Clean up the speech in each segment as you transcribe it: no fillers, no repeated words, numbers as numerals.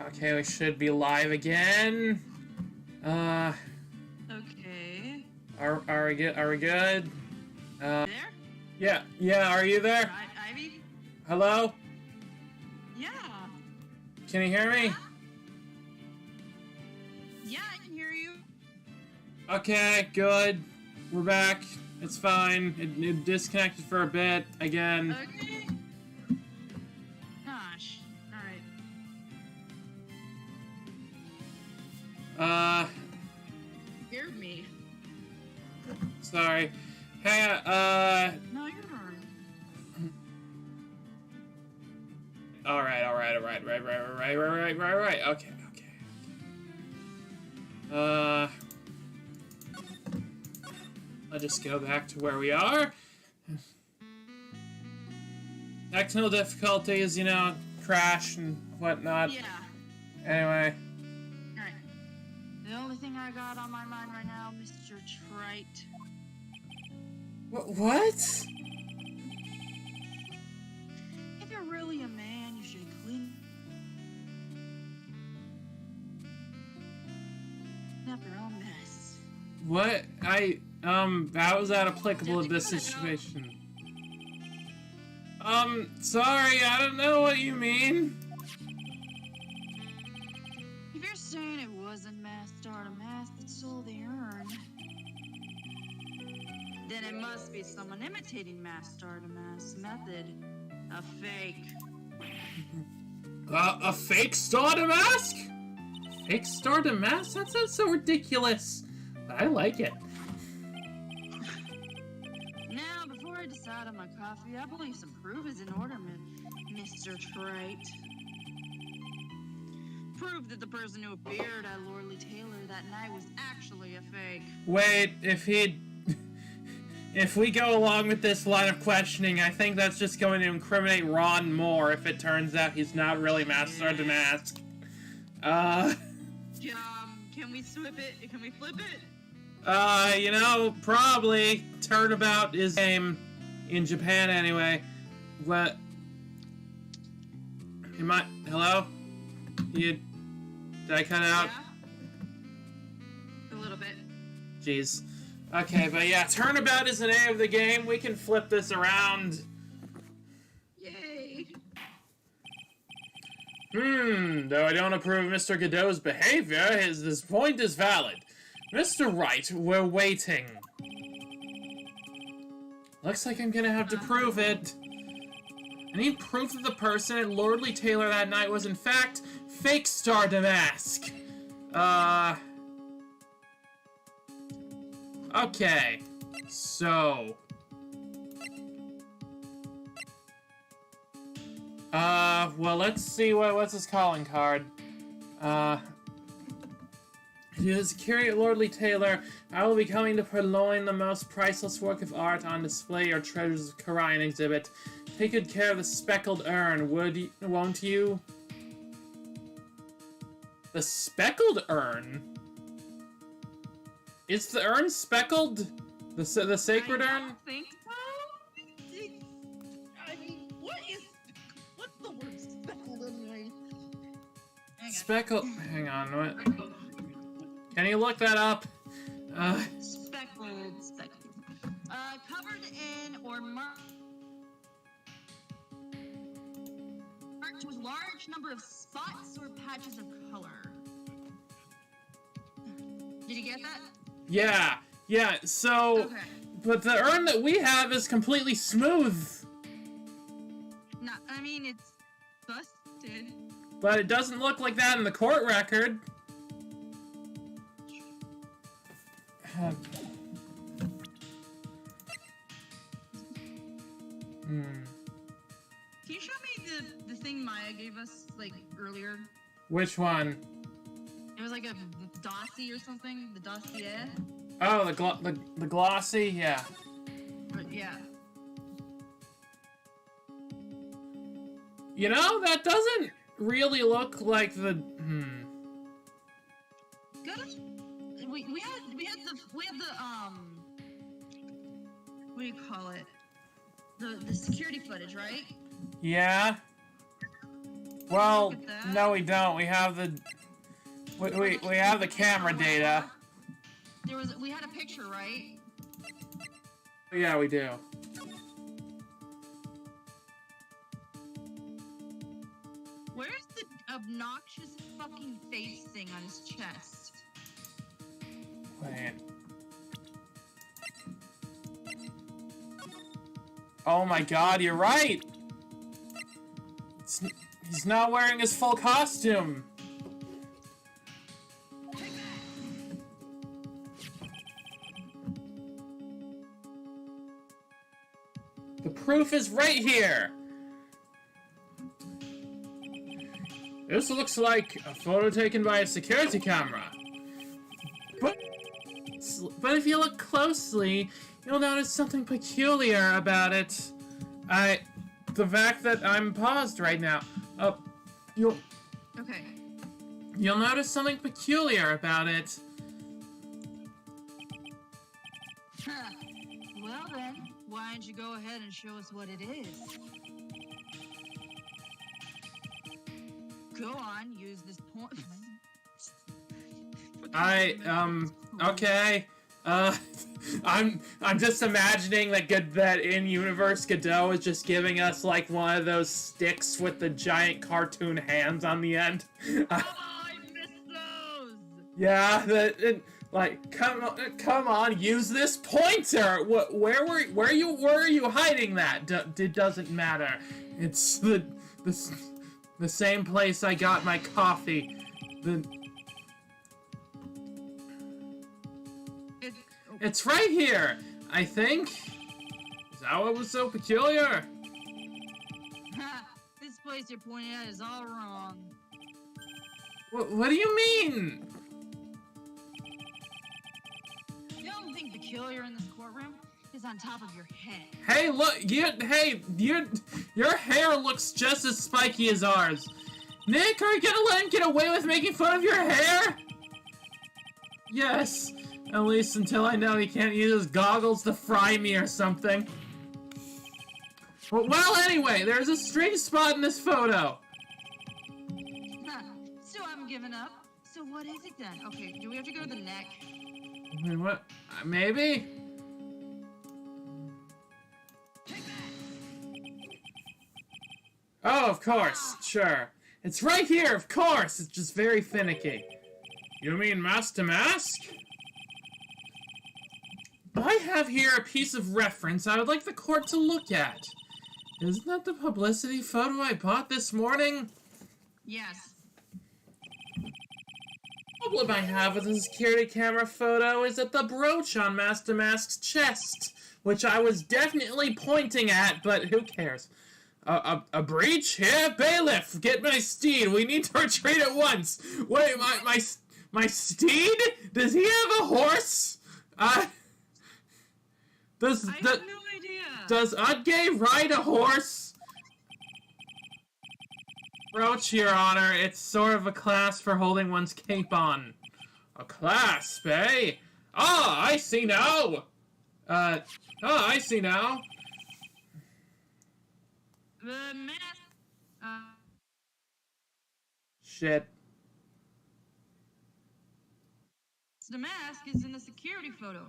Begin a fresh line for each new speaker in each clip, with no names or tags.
Okay, we should be live again.
Okay.
Are we good? Are we good?
There?
Yeah. Are you there?
Ivy?
Hello?
Yeah.
Can you hear me?
Yeah, I can hear you.
Okay, good. We're back. It's fine. It disconnected for a bit again.
Okay. Gosh. Alright. Scared me.
Sorry. Hey,
No, you're fine.
Right. Okay. I'll just go back to where we are. Technical difficulties, crash and whatnot.
Yeah.
Anyway.
Alright. The only thing I got on my mind right now, Mr. Trite.
What?
If you're really a man, you should clean up your own mess.
What? How is that applicable in this situation? Sorry, I don't know what you mean.
If you're saying it wasn't mass start a mass that stole the urn, then it must be someone imitating mass start a mass method. A fake.
A fake Stardamask? Fake Stardamask? That sounds so ridiculous. But I like it.
Now, before I decide on my coffee, I believe some proof is in order, Mr. Trite. Prove that the person who appeared at Lordly Taylor that night was actually a fake.
Wait, if we go along with this line of questioning, I think that's just going to incriminate Ron more if it turns out he's not really Master Damask.
Can we flip it? Can we flip it?
Probably. Turnabout is game in Japan anyway. What? Hello? Did I cut out?
Yeah. A little bit.
Jeez. Okay, but yeah, turnabout is the name of the game. We can flip this around.
Yay!
Though I don't approve of Mr. Godot's behavior, this point is valid. Mr. Wright, we're waiting. Looks like I'm gonna have to prove it. I need proof that the person at Lordly Taylor that night was in fact fake Stardamask. Okay, so... well, let's see what's his calling card. To the security at Lordly Taylor, I will be coming to purloin the most priceless work of art on display or treasures of Karian exhibit. Take good care of the speckled urn, won't you? The speckled urn? Is the urn speckled? The sacred urn?
I don't think so. I mean, what's the word speckled anyway?
Speckled. Hang on, what? Can you look that up?
Speckled. Covered in or marked with large number of spots or patches of color. Did you get that?
Yeah, so...
Okay.
But the urn that we have is completely smooth.
No, I mean, it's busted.
But it doesn't look like that in the court record.
Can you show me the thing Maya gave us, like, earlier?
Which one?
It was like a dossier or something? The dossier?
Oh, the glossy? Yeah.
But yeah.
That doesn't really look like the...
Good. We had the what do you call it? The security footage, right?
Yeah? Well,
Look at that.
no, we don't. We have the we have the camera data.
We had a picture, right?
Yeah, we do.
Where's the obnoxious fucking face thing on his chest?
Wait. Oh my god, you're right! He's not wearing his full costume! The proof is right here! This looks like a photo taken by a security camera. But if you look closely, you'll notice something peculiar about it. The fact that I'm paused right now.
Okay.
You'll notice something peculiar about it.
Well then, why don't you go ahead and show us what it is? Go on, use this point.
Okay. I'm just imagining that in-universe Godot is just giving us like one of those sticks with the giant cartoon hands on the end.
Oh, I missed those!
Yeah, like come on, use this pointer. Where were you hiding that? It doesn't matter. It's the same place I got my coffee. It's right here, I think. Is that what was so peculiar?
This place you're pointing at is all wrong.
What do you mean?
The only thing peculiar in this courtroom is on top of your head.
Hey, look, your hair looks just as spiky as ours. Nick, are you gonna let him get away with making fun of your hair? Yes. At least until I know he can't use his goggles to fry me or something. Well, anyway, there's a strange spot in this photo.
So I'm giving up. So what is it then? Okay, do we have to go to the neck?
Wait, what? Maybe? Oh, of course. Sure. It's right here, of course. It's just very finicky. You mean mask to mask? I have here a piece of reference I would like the court to look at. Isn't that the publicity photo I bought this morning?
Yes.
The problem I have with the security camera photo is that the brooch on Master Mask's chest, which I was definitely pointing at, but who cares? A breach? Here, bailiff, get my steed. We need to retreat at once. Wait, my steed? Does he have a horse?
I have no idea.
Does Udgay ride a horse? Brooch, Your Honor. It's sort of a clasp for holding one's cape on. A clasp, eh? Ah, I see now! I see now.
The mask.
Shit.
The mask is in the security photo.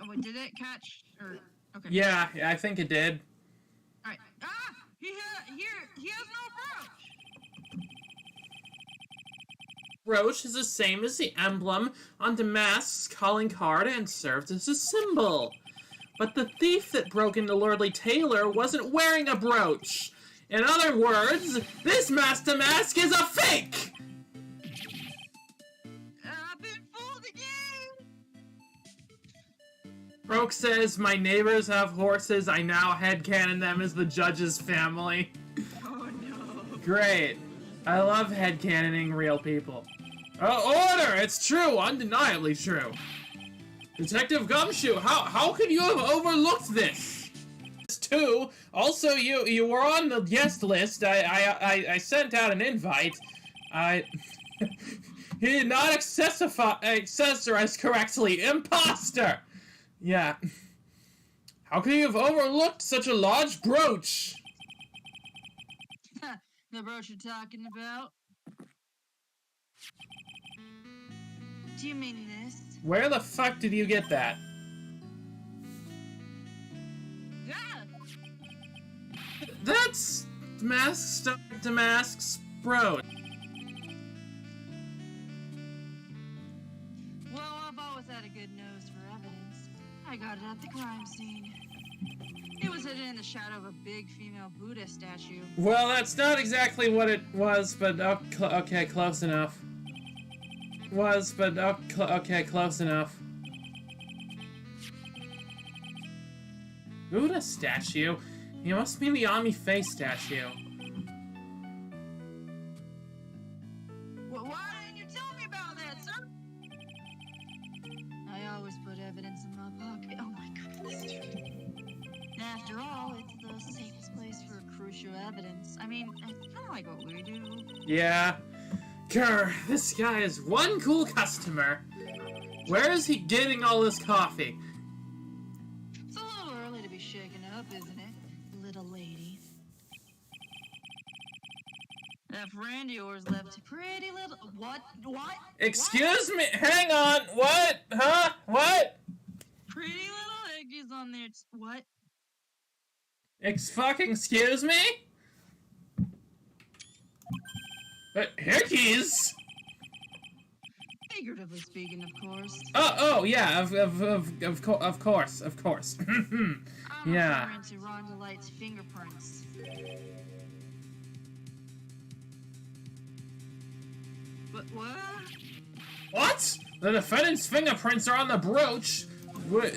Oh, wait, did it catch? Or okay.
Yeah, I think it did.
All right. Ah, he has no brooch.
Brooch is the same as the emblem on the mask's calling card and served as a symbol. But the thief that broke into Lordly Taylor wasn't wearing a brooch. In other words, this Master Mask is a fake!
I've been fooled again.
Brooke says, my neighbors have horses, I now headcanon them as the judge's family.
Oh no.
Great. I love headcanoning real people. Order! It's true! Undeniably true. Detective Gumshoe, how could you have overlooked this? Too. Also, you were on the guest list. I sent out an invite. He did not accessorize correctly. Imposter! Yeah. How could you have overlooked such a large brooch?
The brooch you're talking about? Do you mean this?
Where the fuck did you get that?
Yeah!
That's Damask's brooch.
Well, I've always had a good nose for evidence. I got it at the crime scene. It was hidden in the shadow of a big female Buddha statue.
Well, that's not exactly what it was, but okay, close enough. Okay, close enough. Buddha statue? You must mean the Ami face statue.
Well, why didn't you tell me about that, sir? I always put evidence in my pocket. Oh my goodness. After all, it's the safest place for crucial evidence. I mean, it's kind of like what we do.
Yeah. Grr, this guy is one cool customer. Where is he getting all this coffee?
It's a little early to be shaken up, isn't it, little lady? That friend of yours left a pretty little... What?
Excuse me? Hang on. What? Huh? What?
Pretty little eggies on there. What?
Excuse me? Hickeys?
Figuratively speaking, of course.
Oh, yeah, of course.
I'm
Yeah.
referring to Rhonda Light's fingerprints. But what?
What? The defendant's fingerprints are on the brooch. What?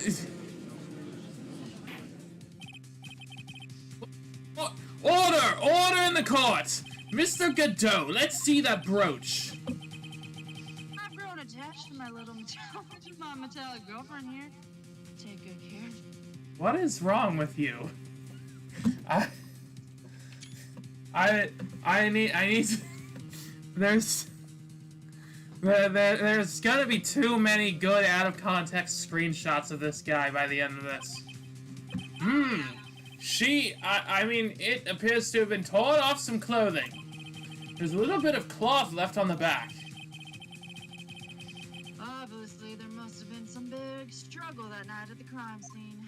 Order in the court! Mr. Godot, let's see that brooch.
I've grown attached to my metallic girlfriend here. Take good care.
What is wrong with you? I need to, there's gonna be too many good out of context screenshots of this guy by the end of this. I mean, it appears to have been torn off some clothing. There's a little bit of cloth left on the back.
Obviously, there must have been some big struggle that night at the crime scene.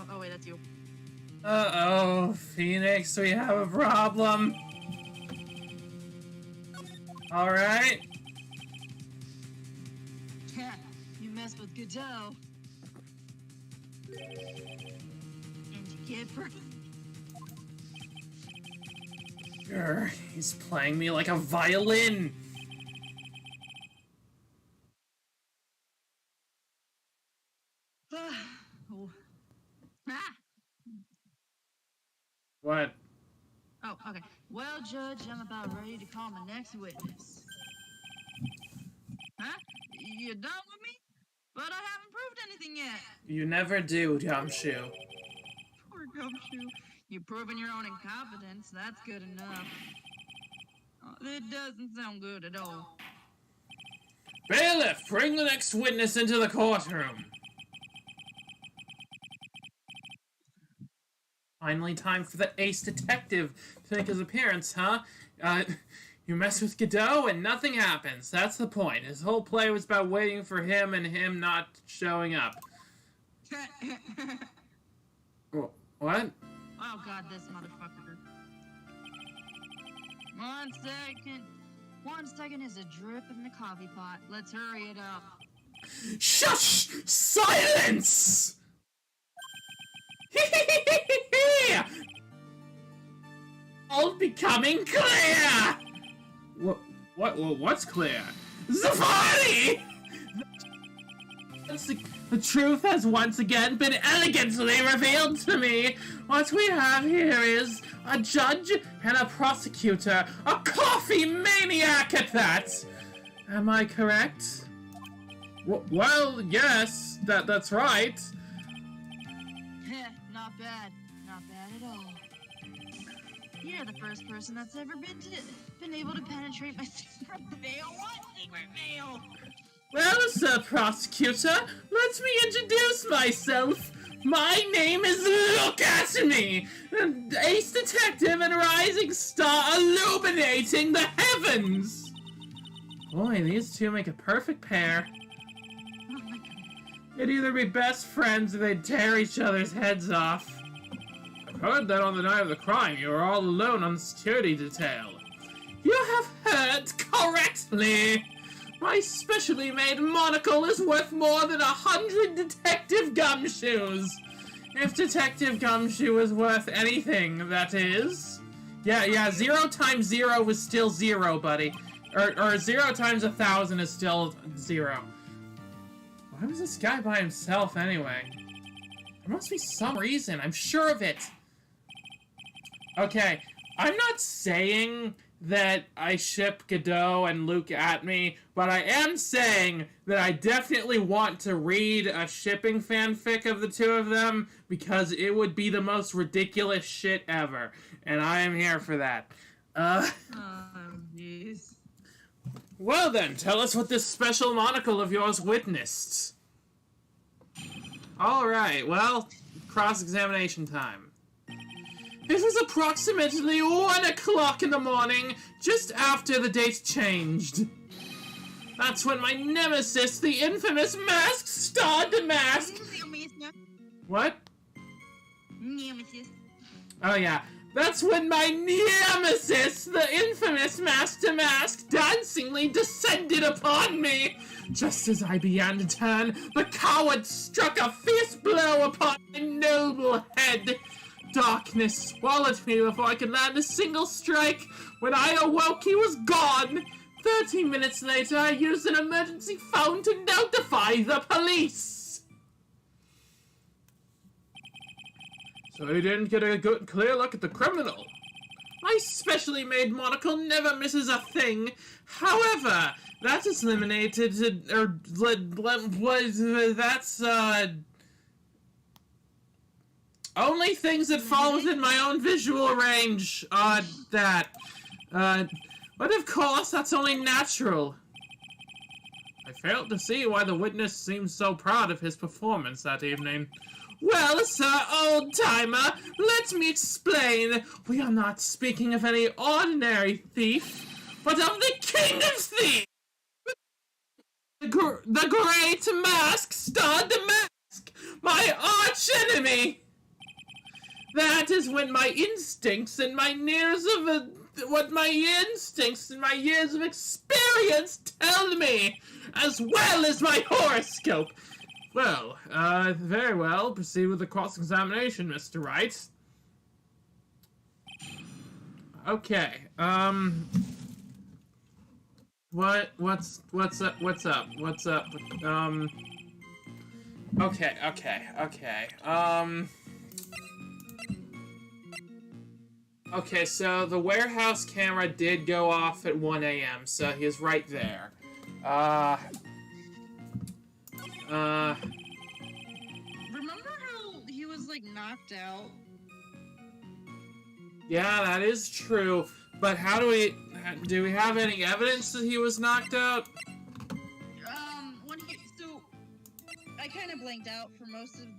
Oh wait, that's you.
Uh-oh, Phoenix, we have a problem. Alright.
You mess with Godot. And you get burned.
Grr, he's playing me like a violin.
Oh. Ah!
What?
Oh, okay. Well, Judge, I'm about ready to call my next witness. Huh? You done with me? But I haven't proved anything yet.
You never do, Gumshoe.
Poor Gumshoe. You've proven your own incompetence. That's good enough. It doesn't sound good at all.
Bailiff, bring the next witness into the courtroom. Finally time for the ace detective to make his appearance, huh? You mess with Godot and nothing happens. That's the point. His whole play was about waiting for him and him not showing up. What?
Oh god, this motherfucker. 1 second. 1 second is a drip in the coffee pot. Let's hurry it up.
Shush! Silence! All becoming clear! What's clear? Zafari! The truth has once again been elegantly revealed to me. What we have here is a judge and a prosecutor, a coffee maniac at that. Am I correct? Well, yes, that's right.
Not bad. Not bad at all. You're the first person that's ever been able to penetrate my secret veil. What secret veil?
Well, Sir Prosecutor, let me introduce myself. My name is Look At Me, an ace detective and rising star illuminating the heavens. Boy, these two make a perfect pair.
Oh my god.
They'd either be best friends or they'd tear each other's heads off. I've heard that on the night of the crime you were all alone on the security detail. You have heard correctly. My specially made monocle is worth more than 100 Detective Gumshoes. If Detective Gumshoe is worth anything, that is. Yeah, 0 times 0 is still 0, buddy. Or 0 times 1,000 is still 0. Why was this guy by himself anyway? There must be some reason, I'm sure of it. Okay, I'm not saying that I ship Godot and Luke at me, but I am saying that I definitely want to read a shipping fanfic of the two of them, because it would be the most ridiculous shit ever, and I am here for that.
Oh, jeez.
Well then, tell us what this special monocle of yours witnessed. Alright, well, cross-examination time. It was approximately 1 o'clock in the morning, just after the date changed. That's when my nemesis, the infamous Masked Star Damask... What?
Nemesis.
Oh yeah. That's when my nemesis, the infamous Masked Damask, dancingly descended upon me. Just as I began to turn, the coward struck a fierce blow upon my noble head. Darkness swallowed me before I could land a single strike. When I awoke, he was gone. 30 minutes later, I used an emergency phone to notify the police. So you didn't get a good, clear look at the criminal. My specially made monocle never misses a thing. However, that is eliminated, that's, only things that fall within my own visual range, but of course, that's only natural. I failed to see why the witness seemed so proud of his performance that evening. Well, sir, old-timer, let me explain. We are not speaking of any ordinary thief, but of the king of thieves! The great Masked Star Damask, my arch-enemy! That is when my instincts and my years of experience tell me, as well as my horoscope. Well, very well. Proceed with the cross-examination, Mr. Wright. Okay, what's up? Okay, so the warehouse camera did go off at 1 a.m., so he's right there.
Remember how he was, like, knocked out?
Yeah, that is true, but how do we have any evidence that he was knocked out?
So, I kind of blanked out for most of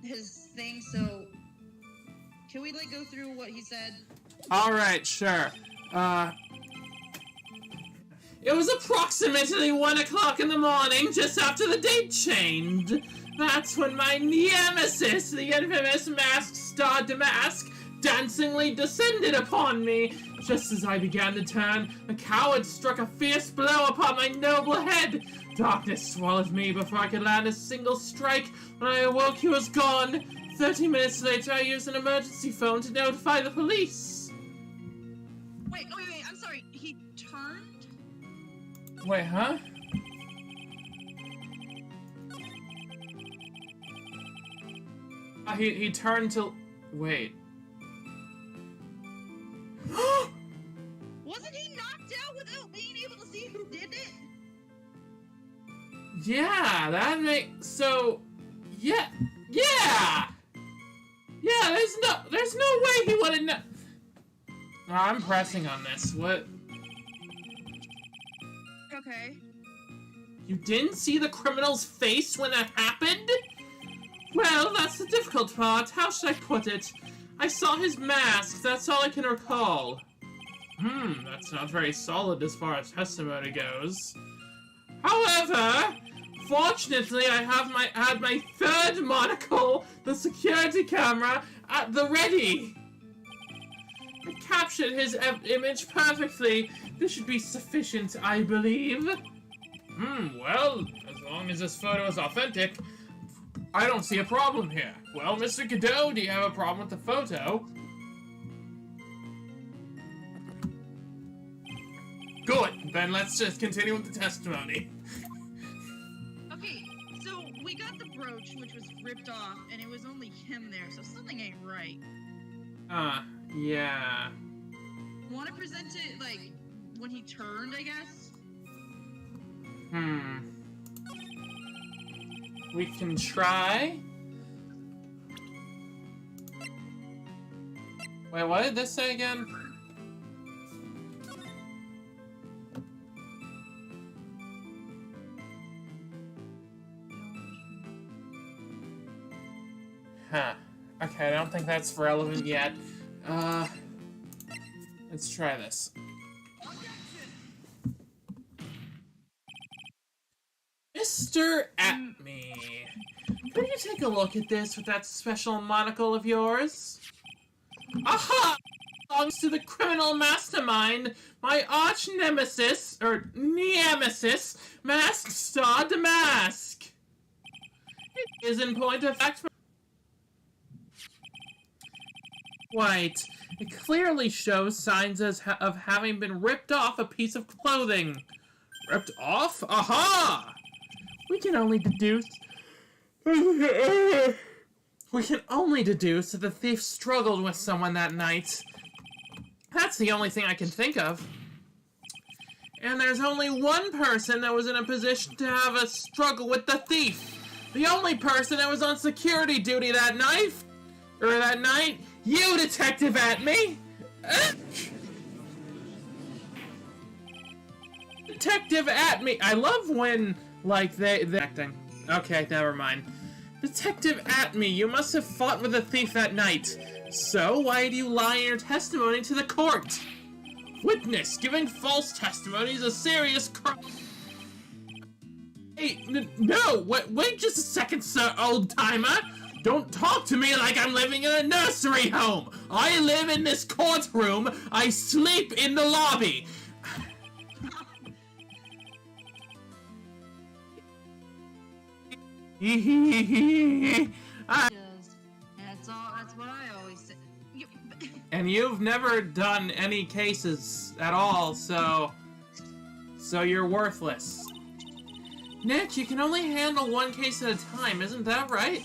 his thing, so... Can we, like, go through what he said?
Alright, sure. It was approximately 1 o'clock in the morning, just after the date changed. That's when my nemesis, the infamous Masked Star Damask, dancingly descended upon me. Just as I began to turn, the coward struck a fierce blow upon my noble head. Darkness swallowed me before I could land a single strike. When I awoke, he was gone. 30 minutes later, I used an emergency phone to notify the police.
Wait, I'm sorry. He turned?
Wait, huh? He turned to... Wait.
Wasn't he knocked out without being able to see who did it?
Yeah, that makes... So... Yeah! Yeah, there's no way he would've known... Oh, I'm pressing on this. What?
Okay.
You didn't see the criminal's face when that happened? Well, that's the difficult part. How should I put it? I saw his mask, that's all I can recall. That's not very solid as far as testimony goes. However, fortunately I had my third monocle, the security camera, at the ready. It captured his image perfectly. This should be sufficient, I believe. Well, as long as this photo is authentic, I don't see a problem here. Well, Mr. Godot, do you have a problem with the photo? Good, then let's just continue with the testimony.
Okay, so we got the brooch, which was ripped off, and it was only him there, so something ain't right.
Yeah.
Want to present it, like, when he turned, I guess?
We can try. Wait, what did this say again? Huh. Okay, I don't think that's relevant yet. Let's try this. Mr. Atme, can you take a look at this with that special monocle of yours? Aha! Belongs to the criminal mastermind, my arch nemesis, or nemesis, Mask Star Damask. It is in point of fact. White. It clearly shows signs of having been ripped off a piece of clothing. Ripped off? Aha! We can only deduce that the thief struggled with someone that night. That's the only thing I can think of. And there's only one person that was in a position to have a struggle with the thief. The only person that was on security duty that night. You, Detective Atme! Detective Atme! I love when, like, they're acting. Okay, never mind. Detective Atme, you must have fought with the thief that night. So, why do you lie in your testimony to the court? Witness, giving false testimony is a serious crime. Hey, no! Wait just a second, sir, old-timer! Don't talk to me like I'm living in a nursery home! I live in this courtroom, I sleep in the lobby!
That's what I always say.
And you've never done any cases at all, so you're worthless. Nick, you can only handle one case at a time, isn't that right?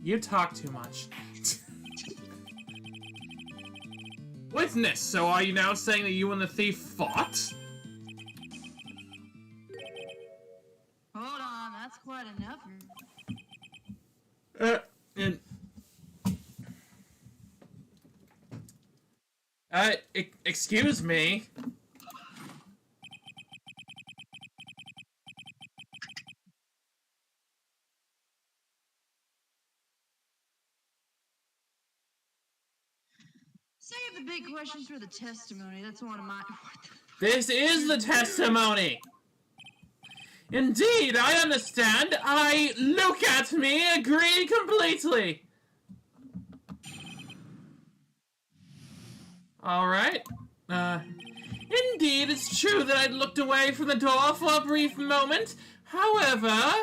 You talk too much. Witness, so are you now saying that you and the thief fought?
Hold on, that's quite enough.
Excuse me?
Save the big questions for the testimony. That's one of my...
This is the testimony! Indeed, I understand. Look at me, agree completely. Alright. Indeed, it's true that I'd looked away from the door for a brief moment. However,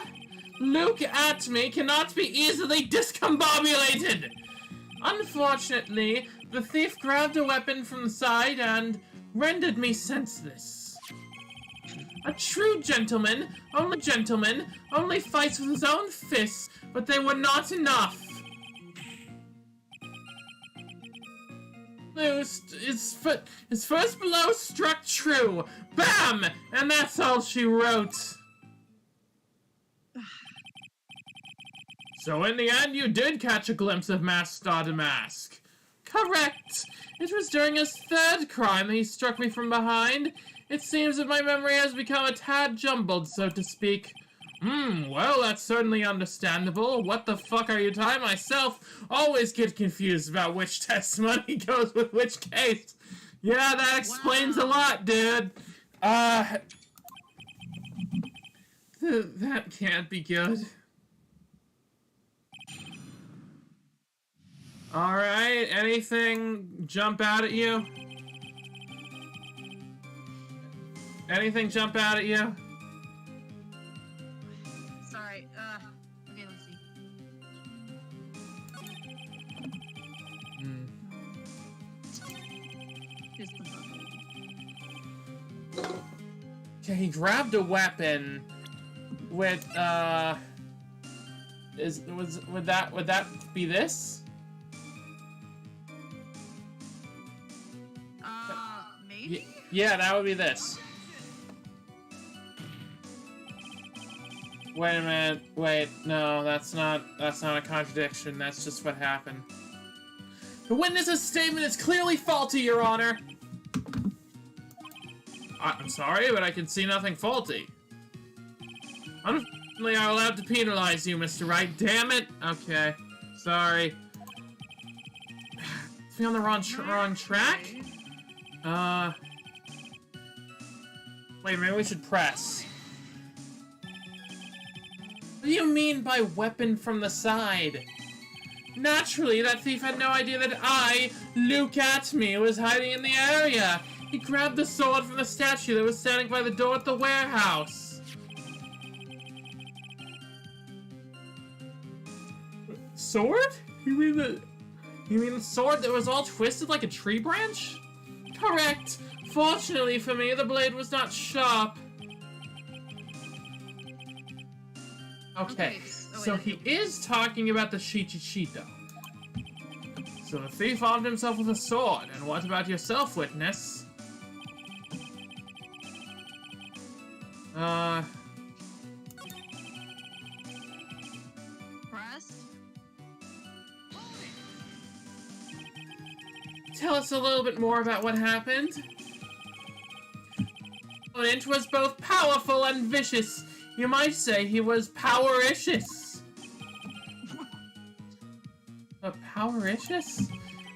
Luke at me cannot be easily discombobulated. Unfortunately, the thief grabbed a weapon from the side and rendered me senseless. A true gentleman only fights with his own fists, but they were not enough. His first blow struck true. Bam! And that's all she wrote. So in the end, you did catch a glimpse of Mask Star Damask. Correct! It was during his third crime that he struck me from behind. It seems that my memory has become a tad jumbled, so to speak. Well, that's certainly understandable. What the fuck are you talking? I myself always get confused about which testimony goes with which case. Yeah, that explains a lot, dude. That can't be good. Alright, anything jump out at you? Anything jump out at you?
Sorry, okay, let's see. Just the bug.
Okay, he grabbed a weapon with, would that be this?
Maybe?
Yeah, that would be this. Wait a minute. Wait, no, that's not a contradiction. That's just what happened. The witness's statement is clearly faulty, Your Honor. I'm sorry, but I can see nothing faulty. Unfortunately, I'm allowed to penalize you, Mr. Wright. Damn it. Okay, sorry. Is he on the wrong track? Wait, maybe we should press. What do you mean by weapon from the side? Naturally, that thief had no idea that I, Luke Atme, was hiding in the area. He grabbed the sword from the statue that was standing by the door at the warehouse. Sword? You mean the sword that was all twisted like a tree branch? Correct. Fortunately for me, the blade was not sharp. Okay, so he is talking about the Shichichito. So the thief armed himself with a sword, and what about yourself, witness?
Press?
Tell us a little bit more about what happened. Opponent was both powerful and vicious. You might say he was powericious. But powericious?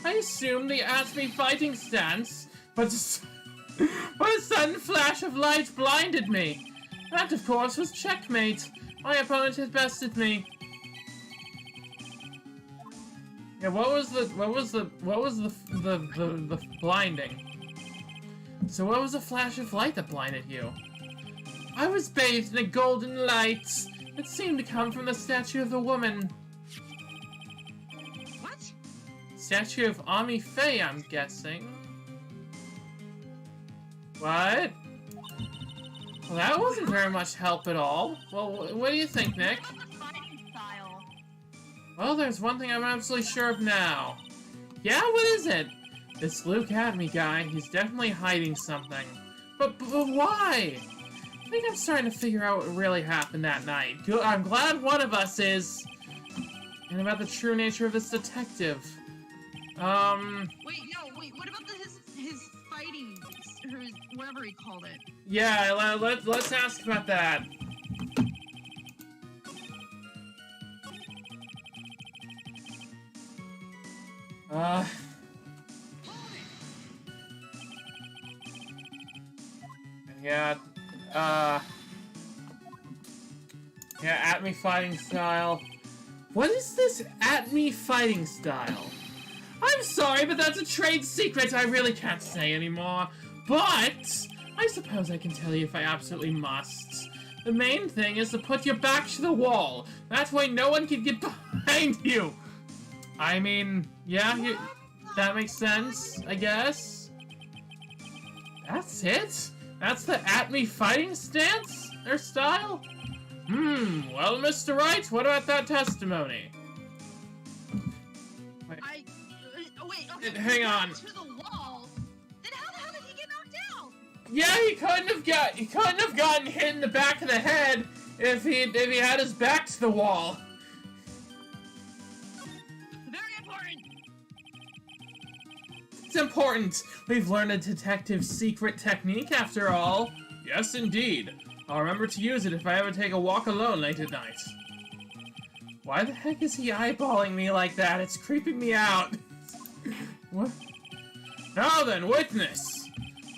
I assumed the Atme fighting stance, but a sudden flash of light blinded me. That, of course, was checkmate. My opponent had bested me. Yeah, what was the blinding? So what was the flash of light that blinded you? I was bathed in a golden light. It seemed to come from the statue of the woman.
What?
Statue of Ami Faye, I'm guessing. What? Well, that wasn't very much help at all. Well, what do you think, Nick?
What about the fighting style?
Well, there's one thing I'm absolutely sure of now. Yeah, what is it? This Luke Atme guy, he's definitely hiding something. But why? I think I'm starting to figure out what really happened that night. Good, I'm glad one of us is. And about the true nature of this detective.
Wait, what about his fighting, or his, whatever he called it?
Yeah, let's ask about that. Yeah, Atme fighting style. What is this Atme fighting style? I'm sorry, but that's a trade secret I really can't say anymore. But I suppose I can tell you if I absolutely must. The main thing is to put your back to the wall. That way no one can get behind you. I mean, yeah, that makes sense, I guess. That's it? That's the Atme fighting stance? Or style? Well, Mr. Wright, what about that testimony?
Wait, okay.
Hang on.
To the wall? Then how the hell did he get knocked out?
Yeah, he couldn't have gotten hit in the back of the head if he had his back to the wall.
Very important.
It's important. We've learned a detective's secret technique after all. Yes, indeed. I'll remember to use it if I ever take a walk alone late at night. Why the heck is he eyeballing me like that? It's creeping me out. What? Now then, witness!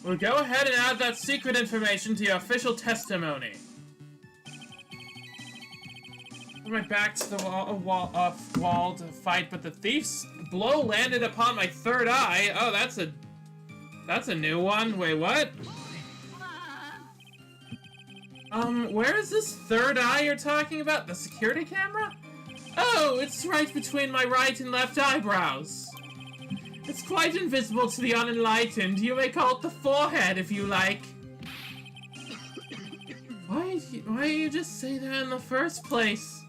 We'll go ahead and add that secret information to your official testimony. My back to the wall to fight, but the thief's blow landed upon my third eye. Oh, that's a new one. Wait, what? Where is this third eye you're talking about? The security camera? Oh, it's right between my right and left eyebrows. It's quite invisible to the unenlightened. You may call it the forehead if you like. Why did you just say that in the first place?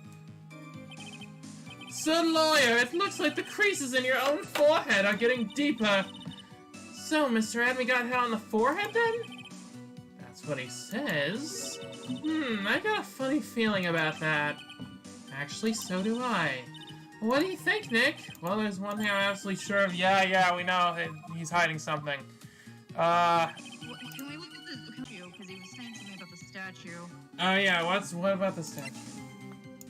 Sir Lawyer, it looks like the creases in your own forehead are getting deeper. So, Mr. Admy got hit on the forehead then? That's what he says. I got a funny feeling about that. Actually, so do I. What do you think, Nick? Well, there's one thing I'm absolutely sure of. Yeah, we know. He's hiding something.
Can we look at the statue? Because he was saying something about the statue.
Oh, yeah, what about the statue?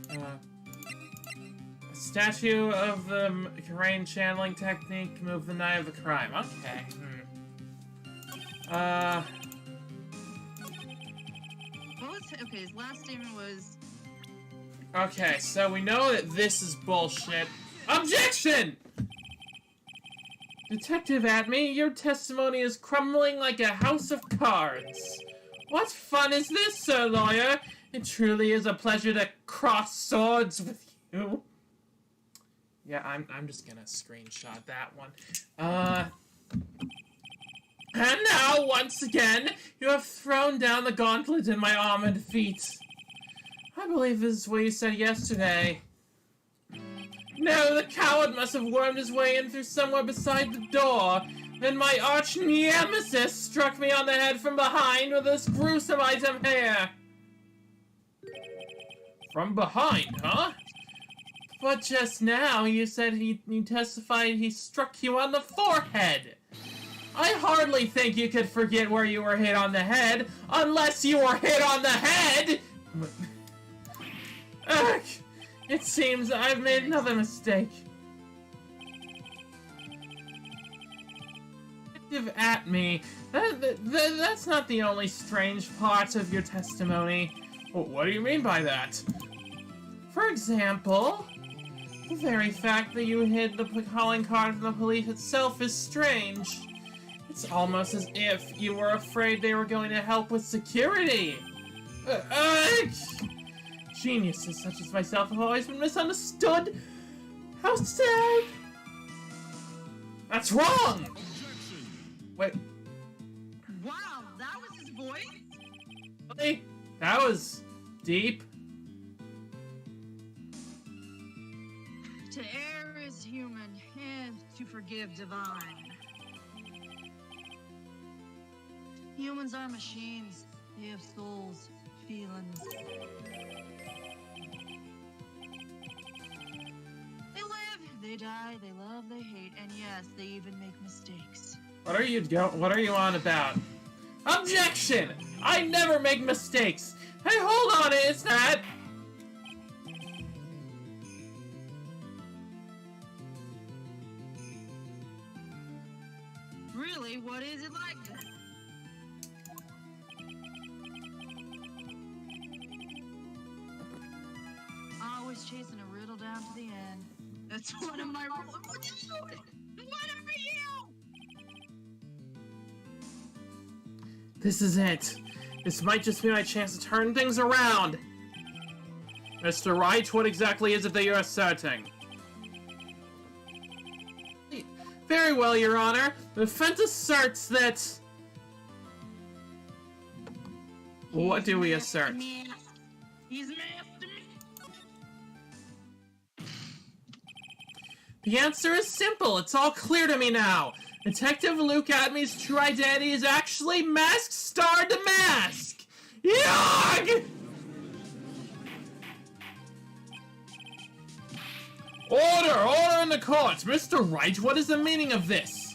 A statue of the rain channeling technique, move the night of the crime. Okay.
Okay, his last statement was...
Okay, so we know that this is bullshit. Objection! Detective Admy, your testimony is crumbling like a house of cards. What fun is this, Sir Lawyer? It truly is a pleasure to cross swords with you. Yeah, I'm just gonna screenshot that one. And now, once again, you have thrown down the gauntlet in my armored feet. I believe this is what you said yesterday. No, the coward must have wormed his way in through somewhere beside the door. Then my arch nemesis struck me on the head from behind with this gruesome item here. From behind, huh? But just now, you said he testified he struck you on the forehead. I hardly think you could forget where you were hit on the head, unless you were hit on the head! Ugh, it seems I've made another mistake. At me. That's not the only strange part of your testimony. Well, what do you mean by that? For example, the very fact that you hid the calling card from the police itself is strange. It's almost as if you were afraid they were going to help with security. Geniuses such as myself have always been misunderstood. How sad. That's wrong! Wait.
Wow, that was his voice?
Really? That was deep.
To err is human, and to forgive divine. Humans are machines. They have souls, feelings. They live, they die, they love, they hate, and yes, they even make mistakes.
What are you on about? Objection! I never make mistakes! Hey, hold on, it's not!
Really? What is it like then? Always chasing a riddle down to the end. That's one of my rules. What are you doing? What are you?
This is it. This might just be my chance to turn things around. Mr. Wright, what exactly is it that you're asserting? Very well, Your Honor. The defense asserts that... What do we assert?
He's nasty.
The answer is simple. It's all clear to me now. Detective Luke Admy's true identity is actually Mask Star Damask! Yogg! Order in the court! Mr. Wright, what is the meaning of this?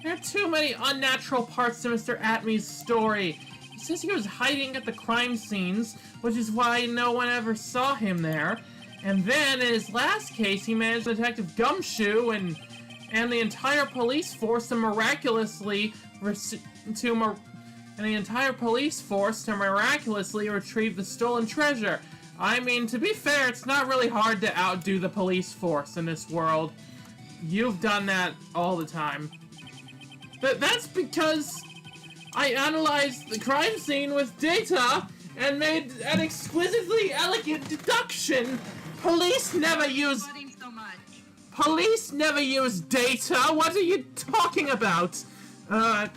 There are too many unnatural parts to Mr. Admy's story. He says he was hiding at the crime scenes, which is why no one ever saw him there. And then, in his last case, he managed Detective Gumshoe and the entire police force to miraculously retrieve the stolen treasure. I mean, to be fair, it's not really hard to outdo the police force in this world. You've done that all the time. That's because I analyzed the crime scene with data and made an exquisitely elegant deduction. Police never use data. What are you talking about? I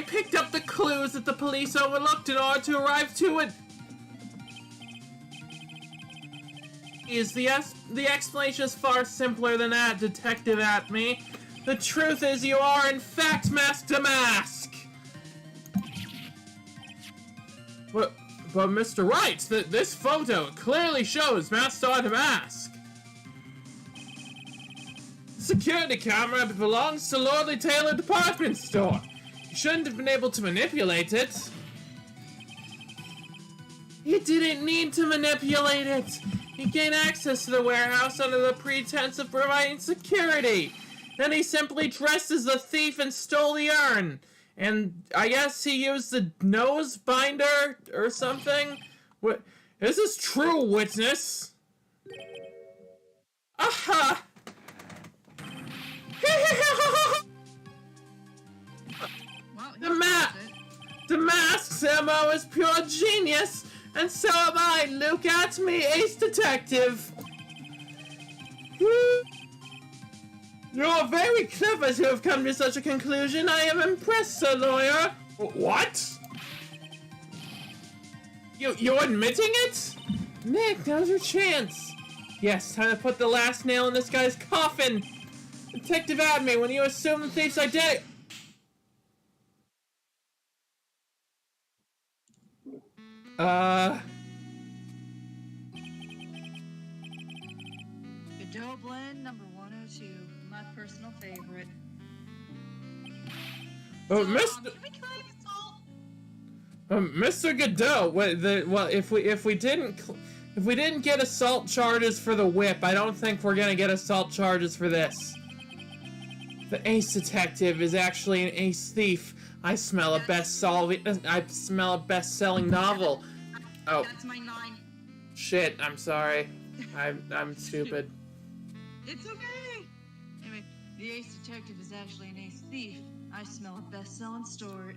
picked up the clues that the police overlooked in order to arrive to it. The explanation is far simpler than that, Detective Atme. The truth is you are in fact Master Mask. But Mr. Wright, this photo clearly shows Master Mask. The security camera belongs to Lordly Taylor Department Store. You shouldn't have been able to manipulate it. He didn't need to manipulate it. He gained access to the warehouse under the pretense of providing security. Then he simply dressed as the thief and stole the urn. And I guess he used the nose binder or something? What? Is this true, witness? Aha! The mask's MO is pure genius, and so am I, Luke Atme, Ace Detective. You're very clever to have come to such a conclusion. I am impressed, Sir Lawyer. What? You're admitting it? Nick, now's your chance. Yes, time to put the last nail in this guy's coffin. Detective Atme, when you assume the thief's identity...
Godot blend number 102, my personal favorite.
Oh,
So,
Mr.
Can we try salt?
Mr. Godot, if we didn't get assault charges for the whip, I don't think we're gonna get assault charges for this. The Ace Detective is actually an ace thief. I smell a best-selling novel. Oh.
That's my 9.
Shit, I'm sorry. I'm stupid.
It's okay. Anyway, the ace detective is actually an ace thief. I smell a best-selling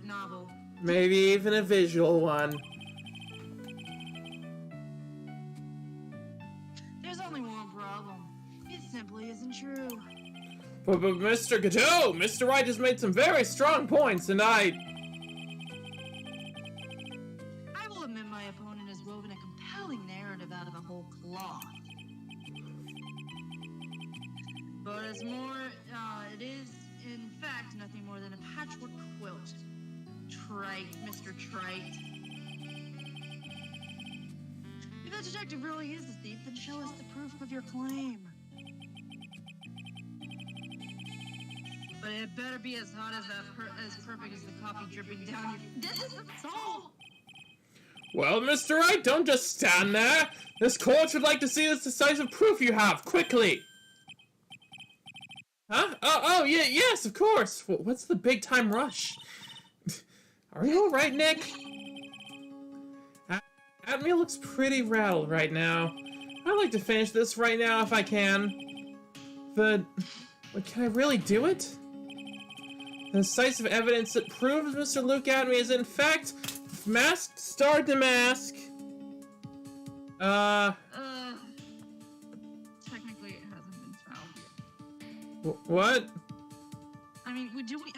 novel.
Maybe even a visual one.
There's only one problem. It simply isn't true.
But Mr. Godot, Mr. Wright has made some very strong points, and I
will admit my opponent has woven a compelling narrative out of a whole cloth. But it's more, it is, in fact, nothing more than a patchwork quilt. Trite, Mr. Trite. If that detective really is the thief, then show us the proof of your claim. But it better be as hot as as perfect as the coffee dripping down your... This is all!
Well, Mr. Wright, don't just stand there. This court would like to see this decisive proof you have, quickly. Huh? Oh, yeah, yes, of course. What's the big-time rush? Are you alright, Nick? Atme looks pretty rattled right now. I'd like to finish this right now if I can. But can I really do it? The decisive evidence that proves Mr. Luke Atme is in fact Masked Star Damask.
Technically it hasn't been filed yet.
What?
I mean, do we...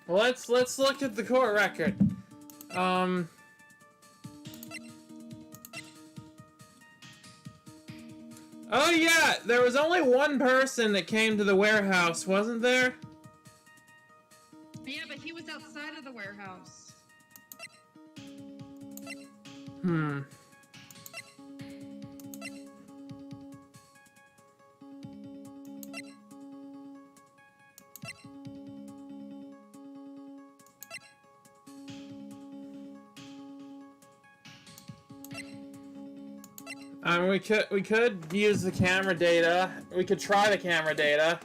Well, let's look at the court record. Oh yeah, there was only one person that came to the warehouse, wasn't there?
Yeah, but he was outside of the warehouse.
We could use the camera data. We could try the camera data.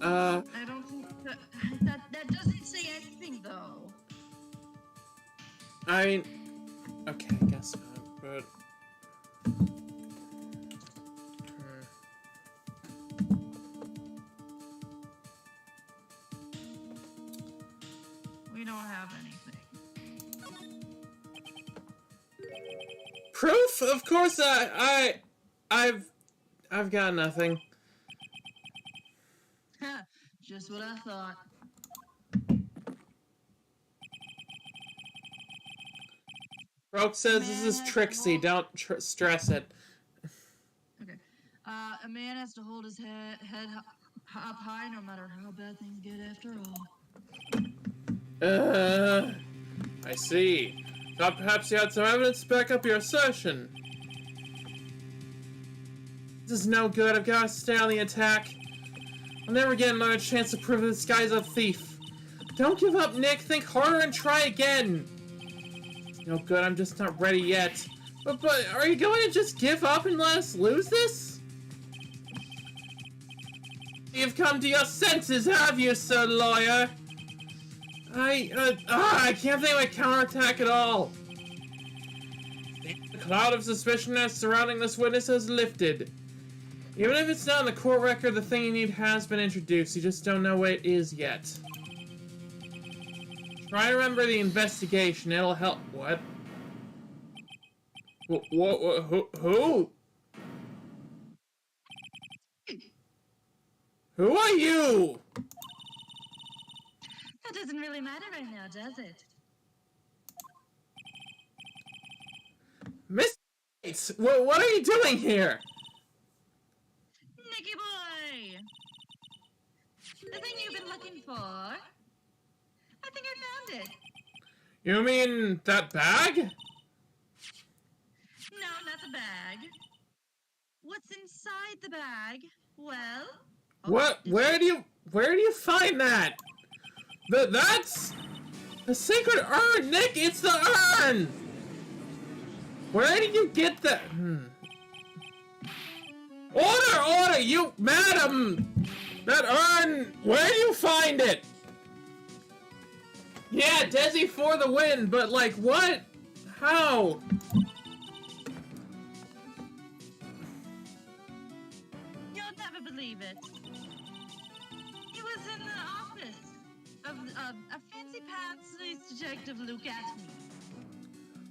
I don't think that doesn't say anything though.
I mean, okay, I guess not, but.
We don't have anything.
Proof? Of course, I've got nothing.
Just what I thought.
Broke says this is Trixie. Don't stress it.
Okay. A man has to hold his head up high no matter how bad things get after all.
I see. Thought perhaps you had some evidence to back up your assertion. This is no good. I've got to stay on the attack. I'll never get another chance to prove this guy's a thief. Don't give up, Nick. Think harder and try again. No good. I'm just not ready yet. But are you going to just give up and let us lose this? You've come to your senses, have you, sir lawyer? I can't think of a counterattack at all. The cloud of suspicion that's surrounding this witness has lifted. Even if it's not in the court record, the thing you need has been introduced. You just don't know what it is yet. Try to remember the investigation. It'll help. What? Who? Who are you?
That doesn't really matter right now, does it?
Miss Bates, what are you doing here?
Nicky boy! The thing you've been looking for. I think I found it.
You mean that bag?
No, not the bag. What's inside the bag? Well...
What? Where do you find that? That's the secret urn, Nick. It's the urn. Where did you get that? Order, you madam. That urn. Where do you find it? Yeah, Desi for the win, but like what? How?
You'll never believe it. He was in the office of a fancy pants detective Luke Atme.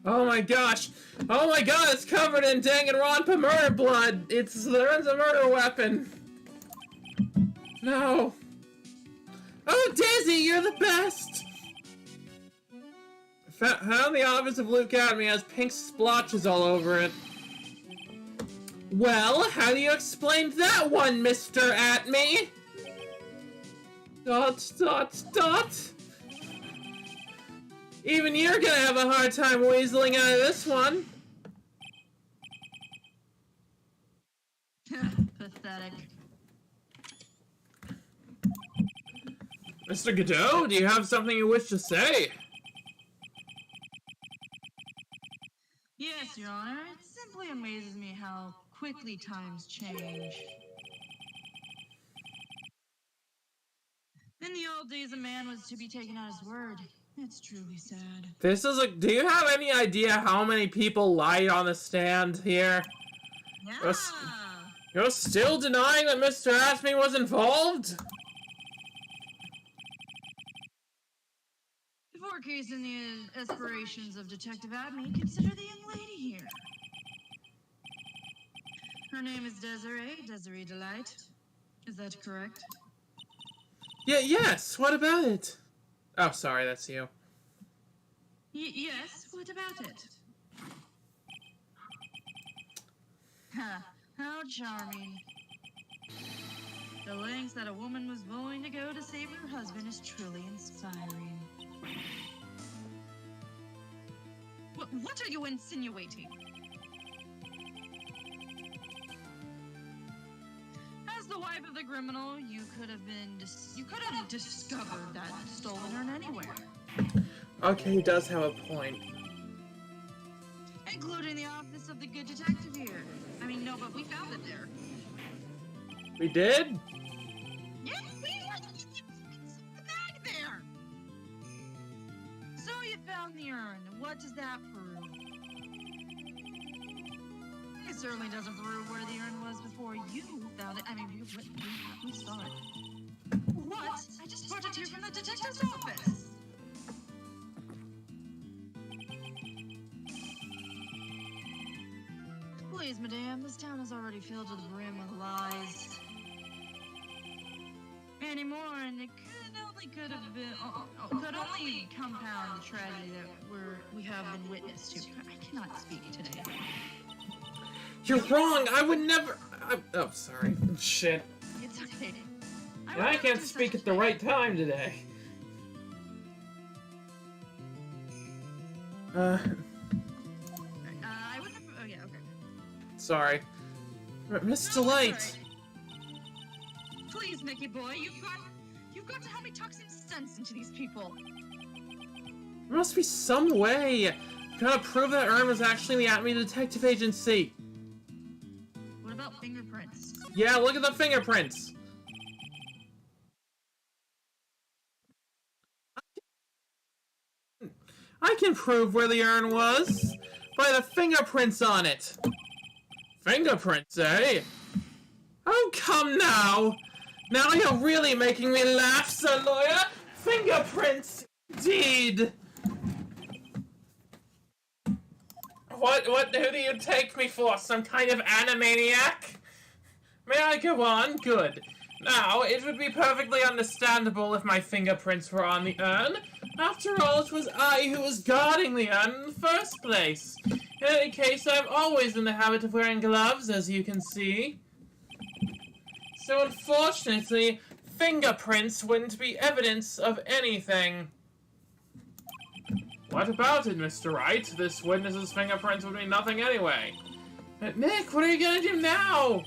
Oh my gosh! Oh my god, it's covered in Danganronpa murder blood! It's a murder weapon! No! Oh, Desi, you're the best! Found the office of Luke Atme has pink splotches all over it. Well, how do you explain that one, Mr. Atme? ... Even you're gonna have a hard time weaseling out of this one.
Pathetic.
Mr. Godot, do you have something you wish to say?
Yes, Your Honor. It simply amazes me how quickly times change. In the old days, a man was to be taken at his word. It's truly sad.
This is like, do you have any idea how many people lied on the stand here?
Yeah.
You're still denying that Mr. Atme was involved?
Before casing the aspirations of Detective Atme, consider the young lady here. Her name is Desiree Delight. Is that correct?
Yes, what about it? Oh, sorry, that's you.
Yes, what about it? How charming. The lengths that a woman was willing to go to save her husband is truly inspiring. What are you insinuating? As the wife of the criminal, you could have discovered that stolen urn anywhere.
Okay, he does have a point.
Including the office of the good detective here. I mean, no, but we found it there.
We did?
Yeah, we were the bag there. So you found the urn. What does that prove? It certainly doesn't prove where the urn was before you found it. I mean, we saw it. What? I just brought it here from the detective's office. Please, madame, this town is already filled to the brim with lies. Any more, and it could only compound the tragedy that we have been witness to. I cannot speak today.
You're wrong. I would never. Oh, sorry. Shit.
It's okay.
I can't speak at the right time today.
I would. Oh yeah. Okay.
Sorry. Mr. Light.
Please, Mickey boy, you've got to help me talk some sense into these people.
There must be some way. Gotta prove that urn was actually the Acme Detective Agency.
What about fingerprints?
Yeah, look at the fingerprints. I can prove where the urn was by the fingerprints on it. Fingerprints, eh? Oh, come now. Now you're really making me laugh, sir lawyer. Fingerprints, indeed. Who do you take me for? Some kind of animaniac? May I go on? Good. Now, it would be perfectly understandable if my fingerprints were on the urn. After all, it was I who was guarding the urn in the first place. In any case, I'm always in the habit of wearing gloves, as you can see. So unfortunately, fingerprints wouldn't be evidence of anything. What about it, Mr. Wright? This witness's fingerprints would mean nothing anyway. Nick, what are you gonna do now?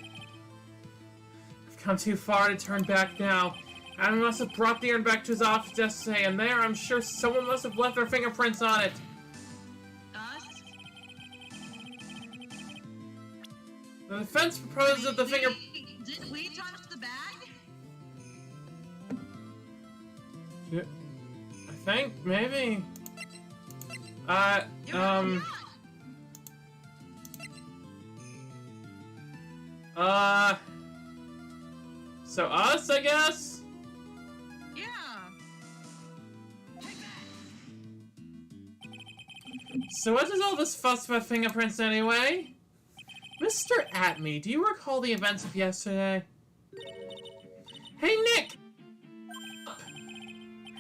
I've come too far to turn back now. Adam must have brought the urn back to his office yesterday, and there, I'm sure someone must have left their fingerprints on it.
Us?
The defense proposes that the finger...
Did we touch the bag?
Yeah, I think, maybe. So us, I guess?
Yeah.
So what is all this fuss about fingerprints anyway? Mr. Atme, do you recall the events of yesterday? Hey, Nick!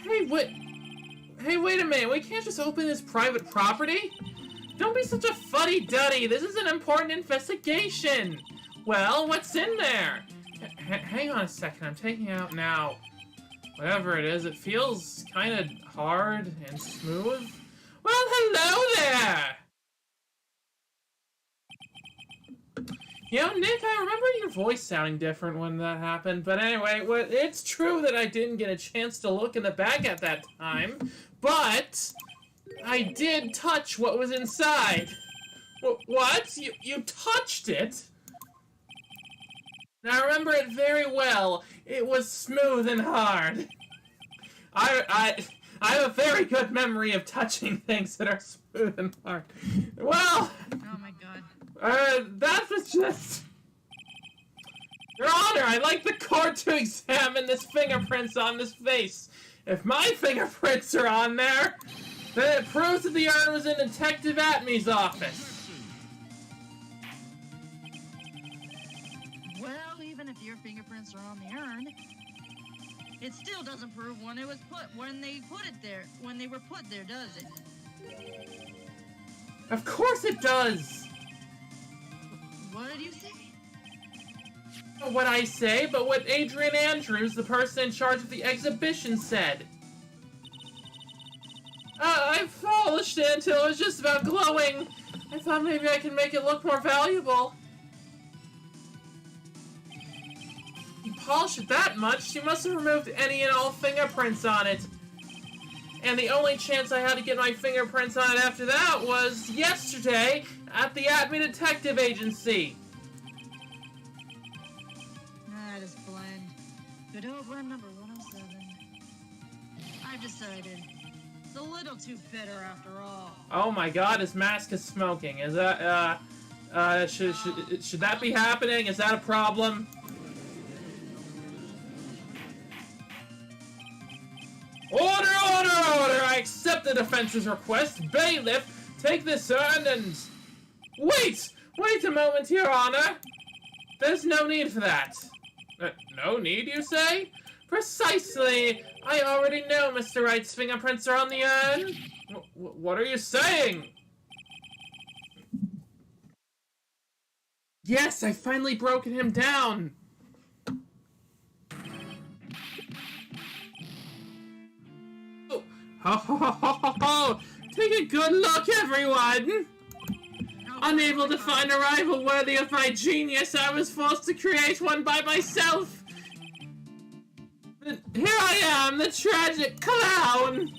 Hey, wait a minute, we can't just open this private property? Don't be such a fuddy-duddy, this is an important investigation! Well, what's in there? Hang on a second, I'm taking it out now. Whatever it is, it feels kinda hard and smooth. Well, hello there! You know, Nick, I remember your voice sounding different when that happened, but anyway, it's true that I didn't get a chance to look in the bag at that time, but I did touch what was inside. What? You touched it? Now, I remember it very well. It was smooth and hard. I have a very good memory of touching things that are smooth and hard. Well...
Oh my god.
That was just... Your Honor, I'd like the court to examine this fingerprints on this face. If my fingerprints are on there, then it proves that the urn was in Detective Atme's office.
Well, even if your fingerprints are on the urn, it still doesn't prove when they were put there, does it?
Of course it does.
What did you say?
Not what I say, but what Adrian Andrews, the person in charge of the exhibition, said. I polished it until it was just about glowing. I thought maybe I could make it look more valuable. You polished it that much, you must have removed any and all fingerprints on it. And the only chance I had to get my fingerprints on it after that was yesterday, at the Atme Detective Agency.
That is blend. Good old blend number 107. I've decided. It's a little too bitter after all.
Oh my god, his mask is smoking. Is that, should that be happening? Is that a problem? Order, order, order! I accept the defense's request. Bailiff, take this urn and... Wait! Wait a moment, Your Honor! There's no need for that. No need, you say? Precisely! I already know Mr. Wright's fingerprints are on the urn. What are you saying? Yes, I finally broken him down! Ho ho ho ho ho ho! Take a good look, everyone! Unable to find a rival worthy of my genius, I was forced to create one by myself! Here I am, the tragic clown!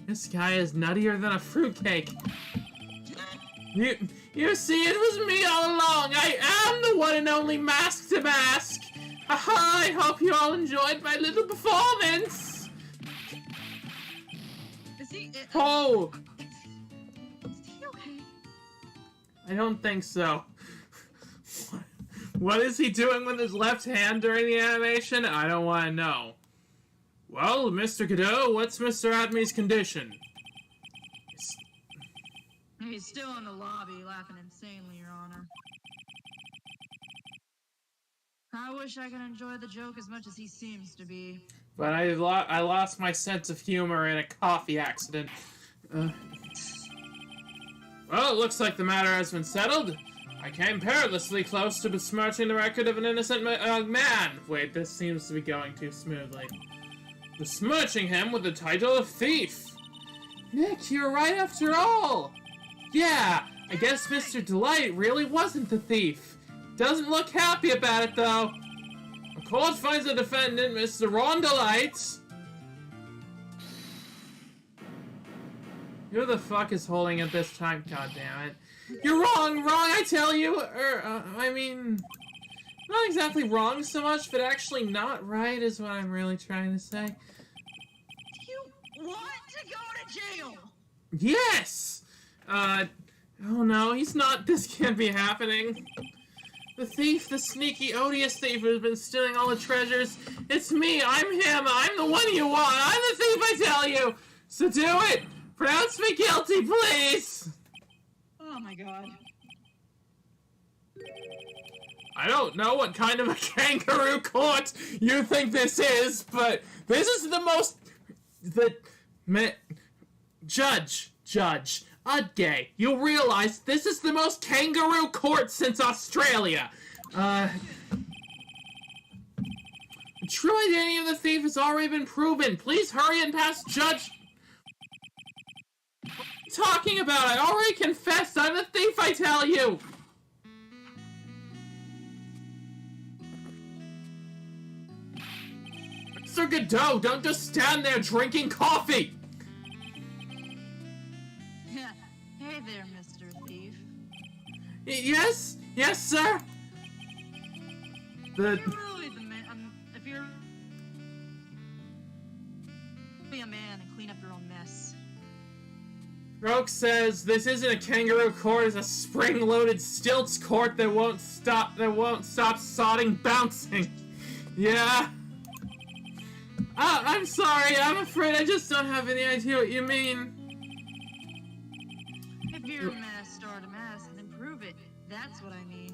This guy is nuttier than a fruitcake. You see, it was me all along! I am the one and only Mask to Mask! Haha, I hope you all enjoyed my little performance! Oh!
Is he okay?
I don't think so. What is he doing with his left hand during the animation? I don't want to know. Well, Mr. Godot, what's Mr. Atme's condition?
He's still in the lobby, laughing insanely, Your Honor. I wish I could enjoy the joke as much as he seems to be.
But I lost my sense of humor in a coffee accident. Well, it looks like the matter has been settled. I came perilously close to besmirching the record of an innocent man. Wait, this seems to be going too smoothly. Besmirching him with the title of thief. Nick, you're right after all. Yeah, I guess Mr. Delight really wasn't the thief. Doesn't look happy about it, though. The court finds the defendant, Mr. Ron Delight. Who the fuck is holding it this time? God damn it. You're wrong, I tell you! I mean... Not exactly wrong so much, but actually not right is what I'm really trying to say.
You want to go to jail?
Yes! Oh no, he's not. This can't be happening. The thief, the sneaky, odious thief who's been stealing all the treasures. It's me, I'm him, I'm the one you want. I'm the thief, I tell you! So do it! Pronounce me guilty, please!
Oh my god.
I don't know what kind of a kangaroo court you think this is, but this is the most... Judge, Udgay, you realize this is the most kangaroo court since Australia. True identity of the thief has already been proven. Please hurry and pass judge... What are you talking about? I already confessed. I'm the thief, I tell you. Mr. Godot, don't just stand there drinking coffee.
Hey there, Mr. Thief.
Yes, sir.
If you're really the man, if you're be a man and clean up your own mess.
Roke says this isn't a kangaroo court, it's a spring-loaded stilts court that won't stop sodding bouncing. Yeah. I'm sorry, I'm afraid I just don't have any idea what you mean.
If you're a mess, start a mess, and then prove it. That's what I mean.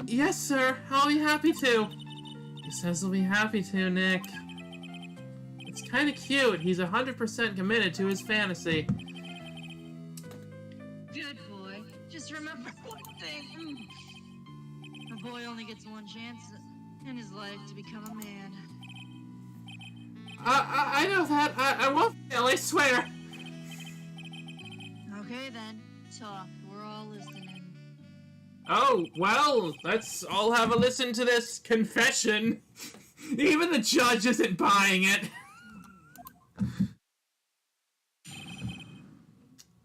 Yes, sir. I'll be happy to. He says he'll be happy to, Nick. It's kind of cute. He's 100% committed to his fantasy.
Good boy. Just remember one thing. A boy only gets one chance in his life to become a man.
I know that. I won't fail, I swear.
Okay then, talk. We're all listening.
Oh, well, let's all have a listen to this confession. Even the judge isn't buying it.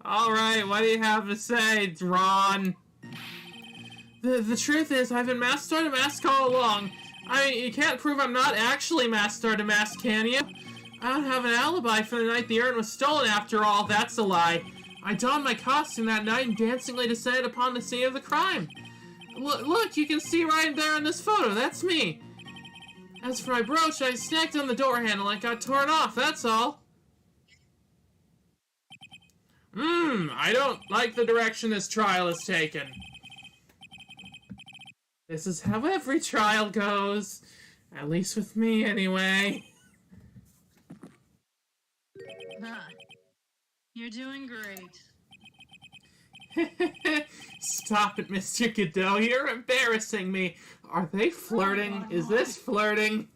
Alright, what do you have to say, Ron? The truth is, I've been Master to Mask all along. I mean, you can't prove I'm not actually Master to Mask, can you? I don't have an alibi for the night the urn was stolen after all, that's a lie. I donned my costume that night and dancingly descended upon the scene of the crime. Look, you can see right there in this photo, that's me. As for my brooch, I snagged on the door handle and it got torn off, that's all. I don't like the direction this trial is taken. This is how every trial goes. At least with me, anyway.
You're doing great.
Stop it, Mr. Godot. You're embarrassing me. Are they flirting? Is this flirting?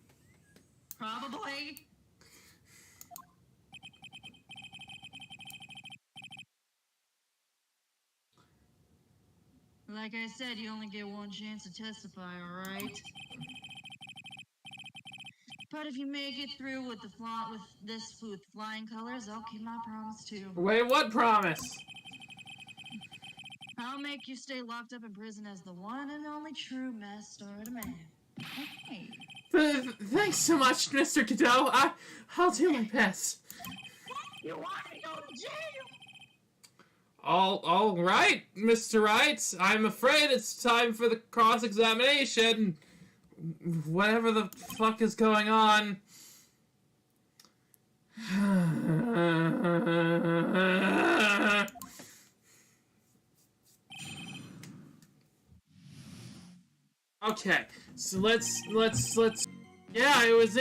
Probably. Like I said, you only get one chance to testify, alright? But if you make it through with with flying colors, I'll keep my promise too.
Wait, what promise?
I'll make you stay locked up in prison as the one and only true Master Man. Okay.
Thanks so much, Mr. Godot. I'll do my best.
You want to go to jail?
All right, Mr. Wright. I'm afraid it's time for the cross-examination. Whatever the fuck is going on. Okay, so let's. Yeah, it was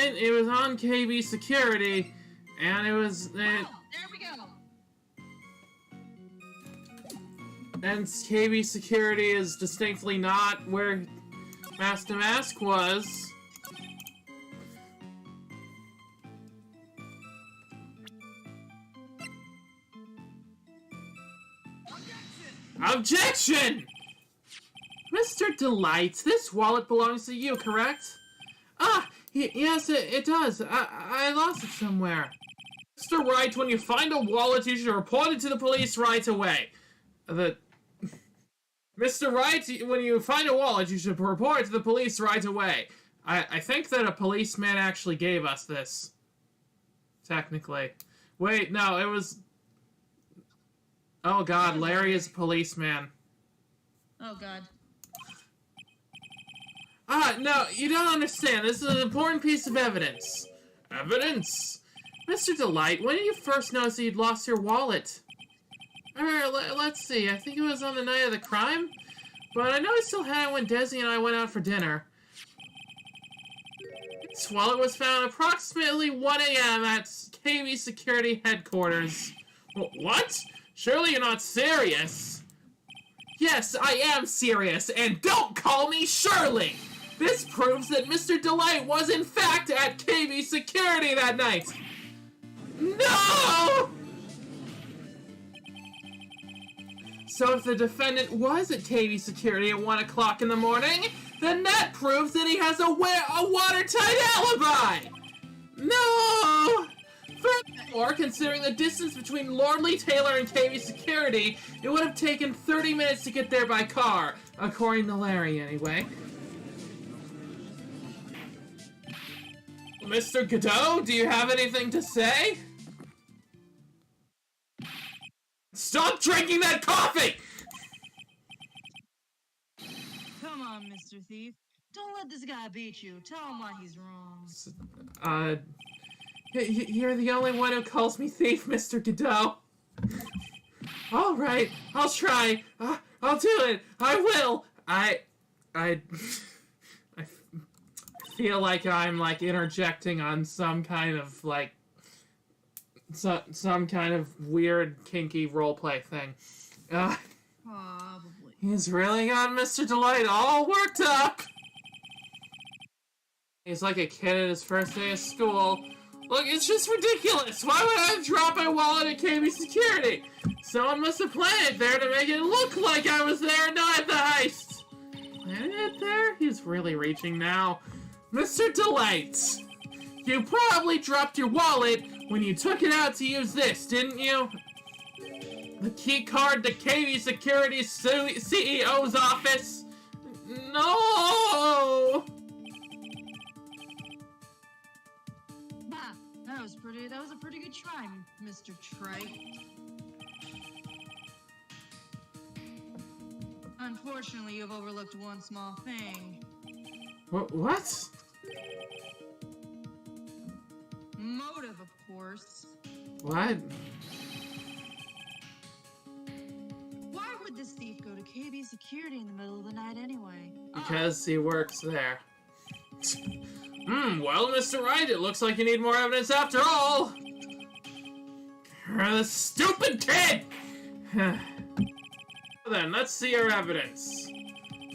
on KB Security, and it was.
There we go.
And KB Security is distinctly not where Master Mask was. Objection! Mr. Delight, this wallet belongs to you, correct? Yes, it does. I lost it somewhere. Mr. Wright, when you find a wallet, you should report it to the police right away. Mr. Wright, when you find a wallet, you should report it to the police right away. I think that a policeman actually gave us this. Technically. Wait, no, it was... Oh god, Larry is a policeman.
Oh god.
No, you don't understand. This is an important piece of evidence. Evidence? Mr. Delight, when did you first notice that you'd lost your wallet? Let's see. I think it was on the night of the crime. But I know I still had it when Desi and I went out for dinner. This wallet was found approximately 1 a.m. at KB Security Headquarters. What? Surely you're not serious? Yes, I am serious, and don't call me Shirley! This proves that Mr. Delight was in fact at KB Security that night! No! So if the defendant was at KB Security at 1 o'clock in the morning, then that proves that he has a watertight alibi! No! Furthermore, considering the distance between Lordly Taylor and KB Security, it would have taken 30 minutes to get there by car, according to Larry anyway. Mr. Godot, do you have anything to say? Stop drinking that coffee!
Come on, Mr. Thief. Don't let this guy beat you. Tell him why he's wrong.
You're the only one who calls me thief, Mr. Godot. Alright, I'll try. I'll do it. I will. I feel like I'm, like, interjecting on some kind of, like, some kind of weird, kinky roleplay thing.
Probably.
He's really got Mr. Delight all worked up. He's like a kid at his first day of school. Look, it's just ridiculous. Why would I drop my wallet at KB Security? Someone must have planted it there to make it look like I was there and not at the heist. Planted it there? He's really reaching now. Mr. Delight, you probably dropped your wallet when you took it out to use this, didn't you? The key card to KV Security's CEO's office. No!
Bah, that was a pretty good try, Mr. Trite. Unfortunately, you've overlooked one small thing.
What?
Motive, of course.
What?
Why would this thief go to KB Security in the middle of the night anyway?
Because he works there. Well, Mr. Wright, it looks like you need more evidence after all! The stupid kid! Then, let's see your evidence.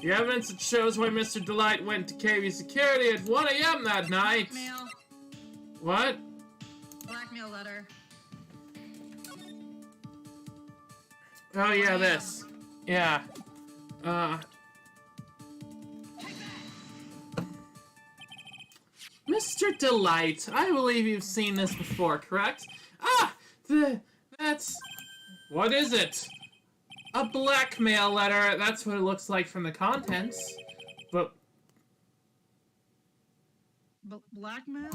The evidence that shows why Mr. Delight went to KV Security at 1 a.m. that night.
Blackmail.
What?
Blackmail letter.
Oh yeah, this. Yeah. Mr. Delight, I believe you've seen this before, correct? Ah! That's... What is it? A blackmail letter. That's what it looks like from the contents. But...
Blackmail?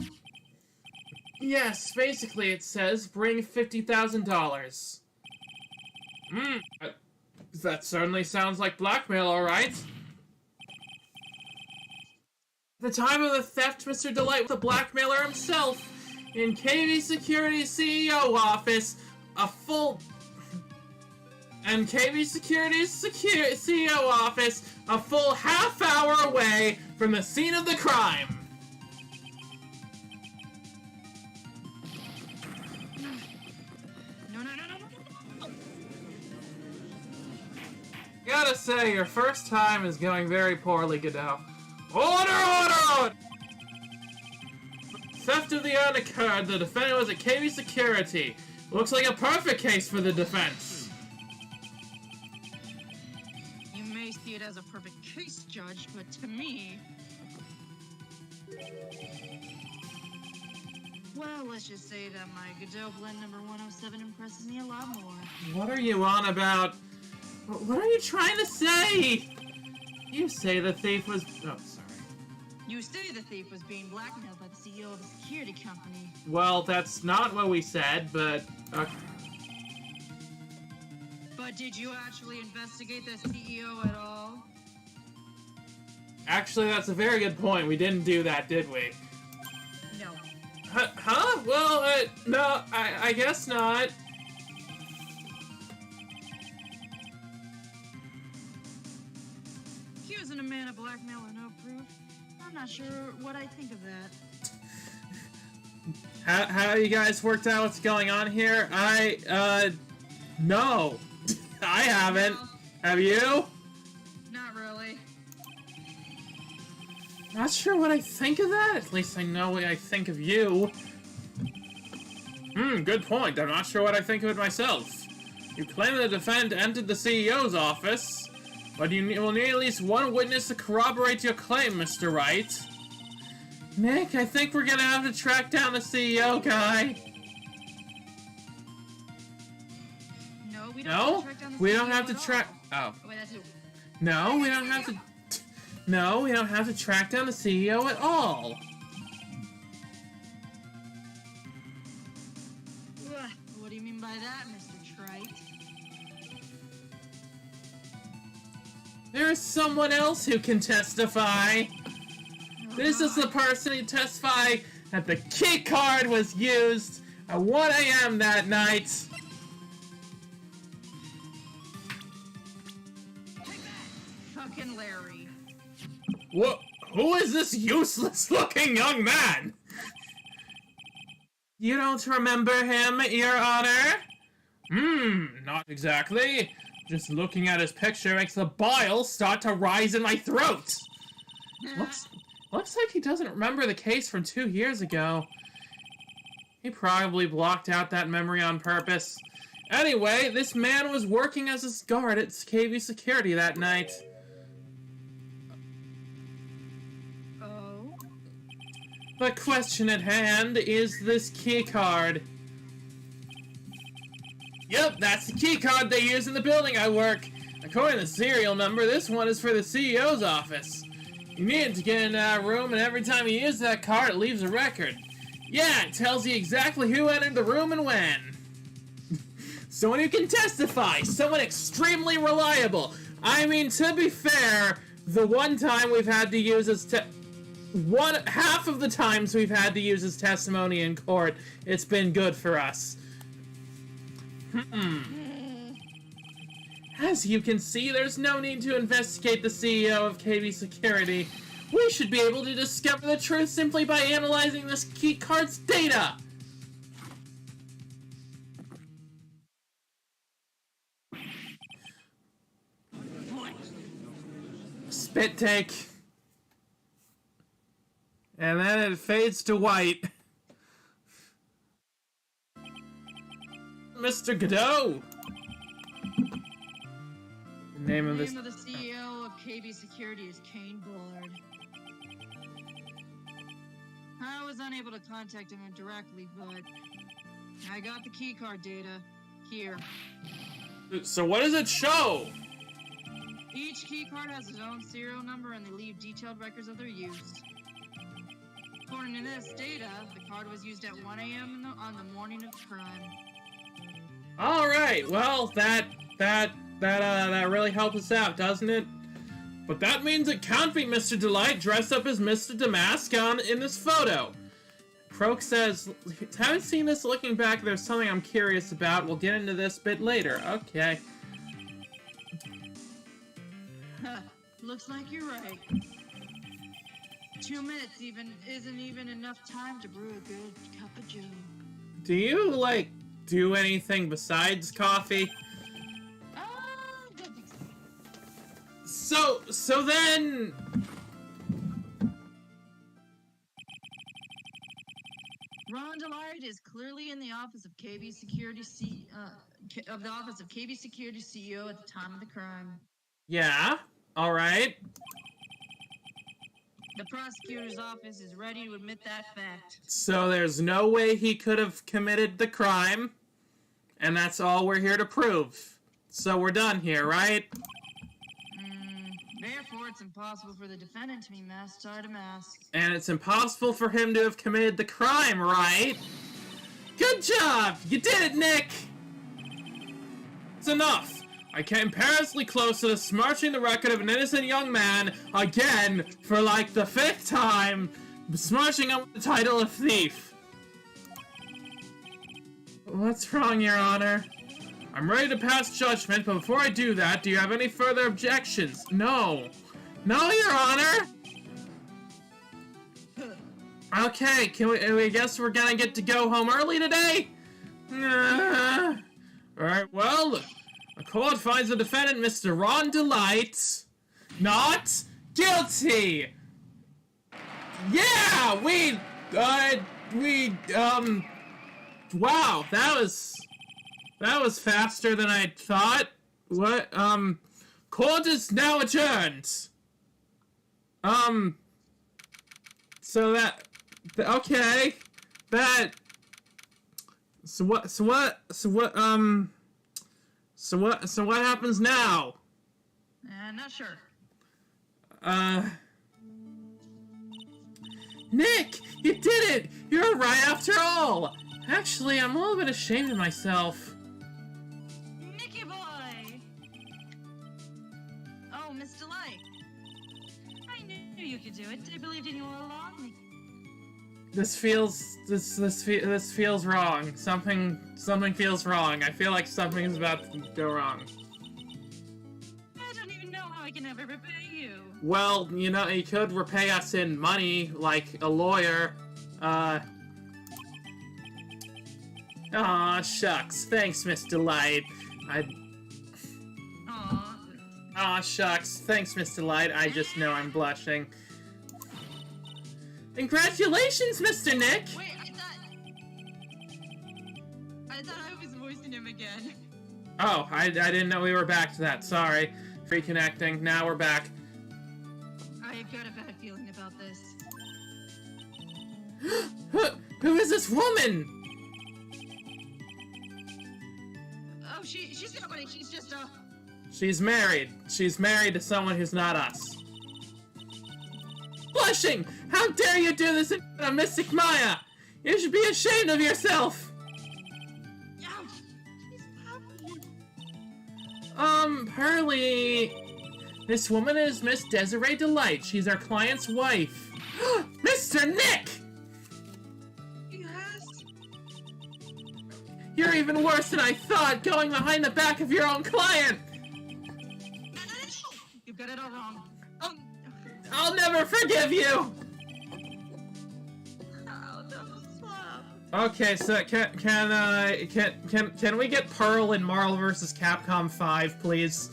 Yes, basically it says, bring $50,000. That certainly sounds like blackmail, alright. At the time of the theft, Mr. Delight was the blackmailer himself. In KV Security's CEO office, And KV Security's CEO office, a full half hour away from the scene of the crime.
No.
Gotta say, your first time is going very poorly, Godot. Order! Theft of the urn occurred. The defendant was at KV Security. Looks like a perfect case for the defense.
You may see it as a perfect case, Judge, but to me... Well, let's just say that my Godot blend number 107 impresses me a lot more.
What are you on about? What are you trying to say? You say the thief was... Oh, sorry.
You say the thief was being blackmailed by the CEO of a security company.
Well, that's not what we said, but...
But did you actually investigate the CEO at all?
Actually, that's a very good point. We didn't do that, did we?
No.
Huh? Well, no, I guess not.
Accusing a man of blackmail with no proof? I'm not sure what I think of that.
How you guys worked out what's going on here? No. I haven't.
No.
Have you?
Not really.
Not sure what I think of that. At least I know what I think of you. Good point. I'm not sure what I think of it myself. You claim the defendant entered the CEO's office, but you will need at least one witness to corroborate your claim, Mr. Wright. Nick, I think we're gonna have to track down the CEO guy.
No, we
No?
don't have to track down the
We don't
CEO
have to
at
track...
all.
Oh.
Wait, that's who?
No, we don't have to... No, we don't have to track down the CEO at all.
What do you mean by that, Mr. Trite?
There is someone else who can testify. This is the person who testified that the key card was used at 1 a.m. that night.
Fucking Larry.
What? Who is this useless-looking young man? You don't remember him, Your Honor? Not exactly. Just looking at his picture makes the bile start to rise in my throat. Looks like he doesn't remember the case from 2 years ago. He probably blocked out that memory on purpose. Anyway, this man was working as a guard at KV Security that night.
Oh?
The question at hand is this key card. Yep, that's the key card they use in the building I work. According to the serial number, this one is for the CEO's office. You need it to get in that room, and every time you use that card, it leaves a record. Yeah, it tells you exactly who entered the room and when. Someone who can testify. Someone extremely reliable. I mean, to be fair, the one time we've had to use his half of the times we've had to use his testimony in court, it's been good for us. As you can see, there's no need to investigate the CEO of KB Security. We should be able to discover the truth simply by analyzing this key card's data. Spit take. And then it fades to white. Mr. Godot! The name of
The CEO of KB Security is Kane Bullard. I was unable to contact him directly, but I got the keycard data here.
So what does it show?
Each keycard has its own serial number and they leave detailed records of their use. According to this data, the card was used at 1 a.m. on the morning of the crime.
Alright, well, that really helps us out, doesn't it? But that means it can't be Mr. Delight dressed up as Mr. Damask in this photo. Croak says, haven't seen this looking back, there's something I'm curious about. We'll get into this bit later. Okay.
Looks like you're right. 2 minutes isn't even enough time to brew a good cup of joe.
Do you, like, do anything besides coffee?
Don't think so.
So then...
Ron Delight is clearly in the office of KB Security KB Security CEO at the time of the crime.
Yeah, alright.
The prosecutor's office is ready to admit that fact.
So there's no way he could have committed the crime, and that's all we're here to prove. So we're done here, right?
Therefore, it's impossible for the defendant to be masked to mask.
And it's impossible for him to have committed the crime, right? Good job! You did it, Nick! It's enough! I came perilously close to smirching the record of an innocent young man, again, for like the 5th time, smirching him with the title of thief. What's wrong, Your Honor? I'm ready to pass judgment, but before I do that, do you have any further objections? No. No, Your Honor! Okay, we guess we're gonna get to go home early today? Alright, well, the court finds the defendant, Mr. Ron Delight, not guilty! Yeah! Wow, that was faster than I thought. What, court is now adjourned. So okay, so what happens now?
Not sure.
Nick, you did it! You're right after all! Actually, I'm a little bit ashamed of myself.
Nicky boy! Oh, Miss Delight. I knew you could do it. I believed in you all along.
This feels wrong. Something feels wrong. I feel like something is about to go wrong.
I don't even know how I can ever repay you.
Well, you know, you could repay us in money, like a lawyer. Aw, shucks. Thanks, Miss Delight. Aw, shucks. Thanks, Miss Delight. I just know I'm blushing. Congratulations, Mr. Nick!
Wait, I thought I was voicing him again.
Oh, I didn't know we were back to that. Sorry. Reconnecting. Now we're back.
I've got a bad feeling about this.
Who is this woman?
buddy. She's just a...
She's married. She's married to someone who's not us. Blushing! How dare you do this in front of Mystic Maya! You should be ashamed of yourself!
Ouch! She's happy.
Pearly... This woman is Miss Desiree Delight. She's our client's wife. Mr. Nick!
Yes?
You're even worse than I thought, going behind the back of your own client!
You've got it all wrong.
I'll never forgive you!
Oh, don't stop.
Okay, so can we get Pearl in Marvel vs. Capcom 5, please?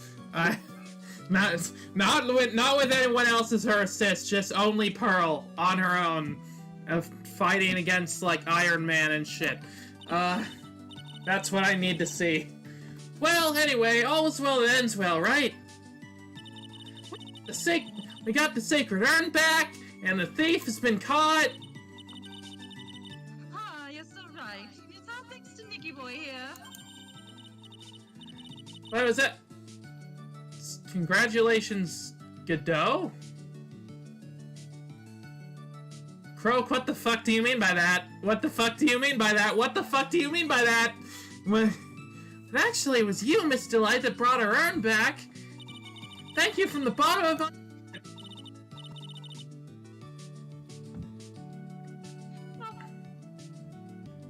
Not with anyone else as her assist, just only Pearl on her own, fighting against like Iron Man and shit. That's what I need to see. Well, anyway, all is well that ends well, right? We got the sacred urn back, and the thief has been caught.
Ah, you're so right. It's all thanks to Nicky Boy here.
What was that? Congratulations, Godot? Croak, what the fuck do you mean by that? What the fuck do you mean by that? What the fuck do you mean by that? But actually, it was you, Miss Delight, that brought her urn back. Thank you from the bottom of my...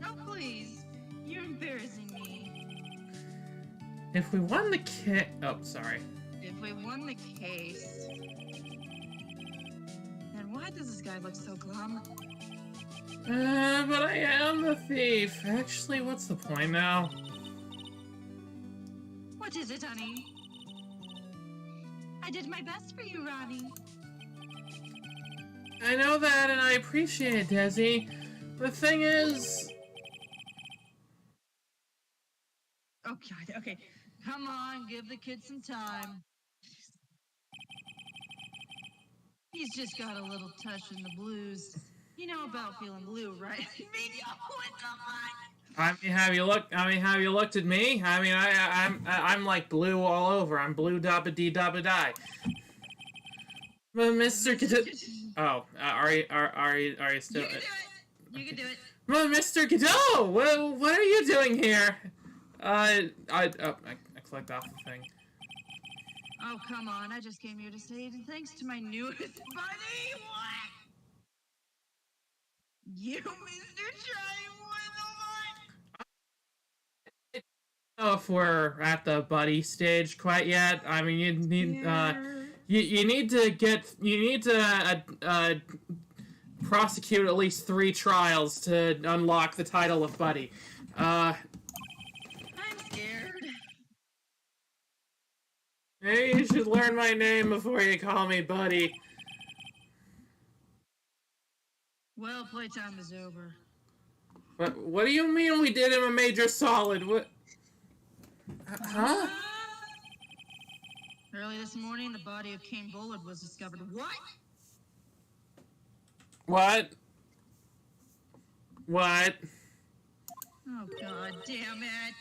Oh, please. You're embarrassing me.
If we won the oh, sorry.
If we won the case... Then why does this guy look so glum?
But I am the thief. Actually, what's the point now?
What is it, honey? I did my best for you, Ronnie.
I know that, and I appreciate it, Desi. The thing is...
Oh, God, okay. Come on, give the kid some time. He's just got a little touch in the blues. You know about feeling blue, right?
I mean, have you looked at me? I mean, I'm like blue all over. I'm blue dabba dee dabba die. But Mr. Godot... Oh, are you still...
You can do it! You can do it!
Well, Mr. Godot! What are you doing here? I clicked off the thing.
Oh, come on. I just came here to say thanks to my newest buddy. What? You, Mr.
I don't know if we're at the buddy stage quite yet. I mean, you need you need to prosecute at least 3 trials to unlock the title of buddy.
I'm scared.
Maybe you should learn my name before you call me buddy.
Well, playtime is over.
What do you mean we did him a major solid? What? Huh?
Early this morning, the body of Kane Bullard was discovered. What?
What? What?
Oh, God damn it.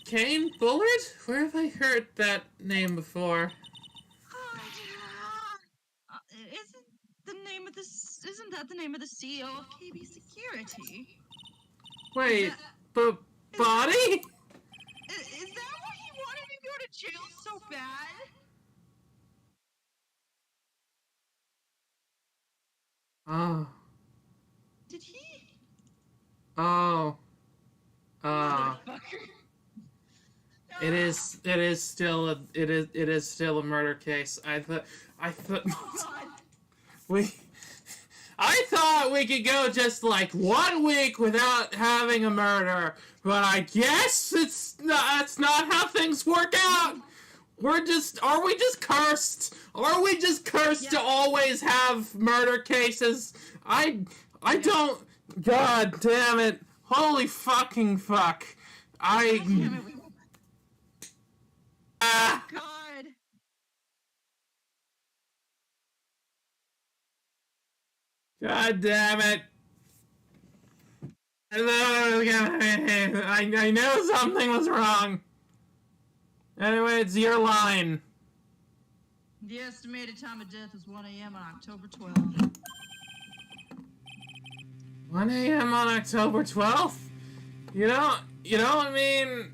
Kane Bullard? Where have I heard that name before?
Isn't that the name of the CEO of KB Security?
Wait, but body?
Is that why he wanted to go to jail so bad?
Oh.
Did he?
Oh.
Motherfucker.
It is still a murder case. I thought I thought we could go just like 1 week without having a murder, but I guess that's not how things work out. Are we just cursed? Are we just cursed to always have murder cases? I don't. God damn it! Holy fucking fuck!
God.
God damn it! I know something was wrong. Anyway, it's your line.
The estimated time of death was 1 a.m. on October 12th.
1 a.m. on October 12th? You don't mean...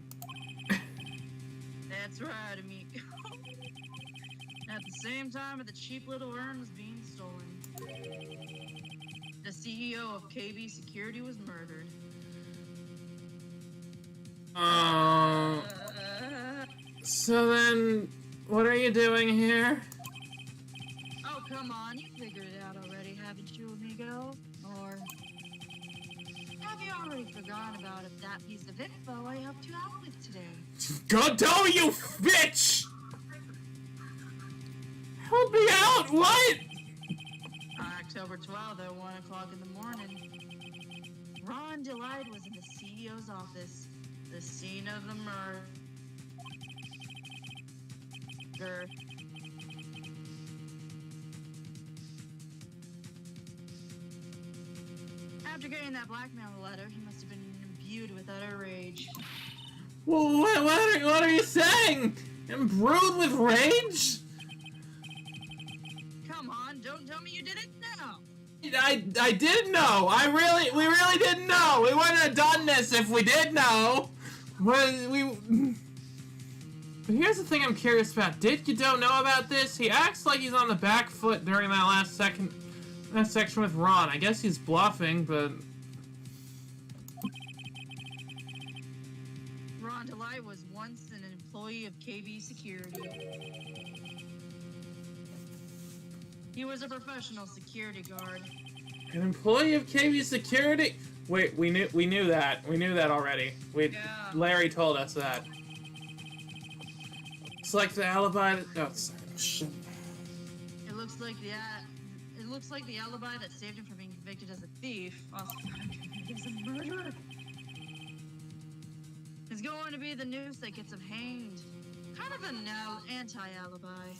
That's right, amigo. At the same time that the cheap little urn was being stolen, the CEO of KB Security was murdered.
So then, what are you doing here?
Oh, come on, you figured it out already, haven't you, amigo? Or have you already forgotten about that piece of info I helped you out with today?
God damn you, bitch! Help me out, what?
On October 12th at 1 o'clock in the morning, Ron Delight was in the CEO's office, the scene of the murder. After getting that blackmail letter, he must have been imbued with utter rage.
Well, what are you saying? Imbued with rage?
Come on, don't tell me you didn't know.
I did know. We really didn't know. We wouldn't have done this if we did know. But here's the thing I'm curious about. Did Godot know about this? He acts like he's on the back foot during that last section with Ron. I guess he's bluffing, but...
Ron Delight was once an employee of KB Security. He was a professional security guard.
An employee of KB Security? Wait, we knew that. We knew that already. Larry told us that. It's like the alibi. Oh, sorry. Shit.
It looks like the alibi that saved him from being convicted as a thief, also convicted as a murderer, is going to be the noose that gets him hanged. Kind of an anti-alibi.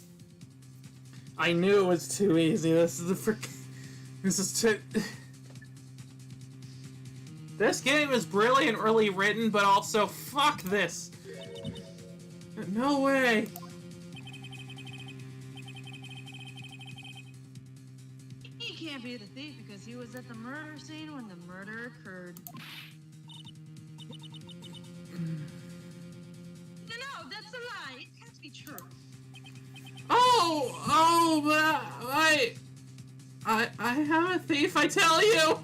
I knew it was too easy. This is too... This game is brilliantly written, but also, fuck this. No way.
He can't be the thief because he was at the murder scene when the murder occurred. No, that's a lie. It can't be true.
But I am a thief, I tell you.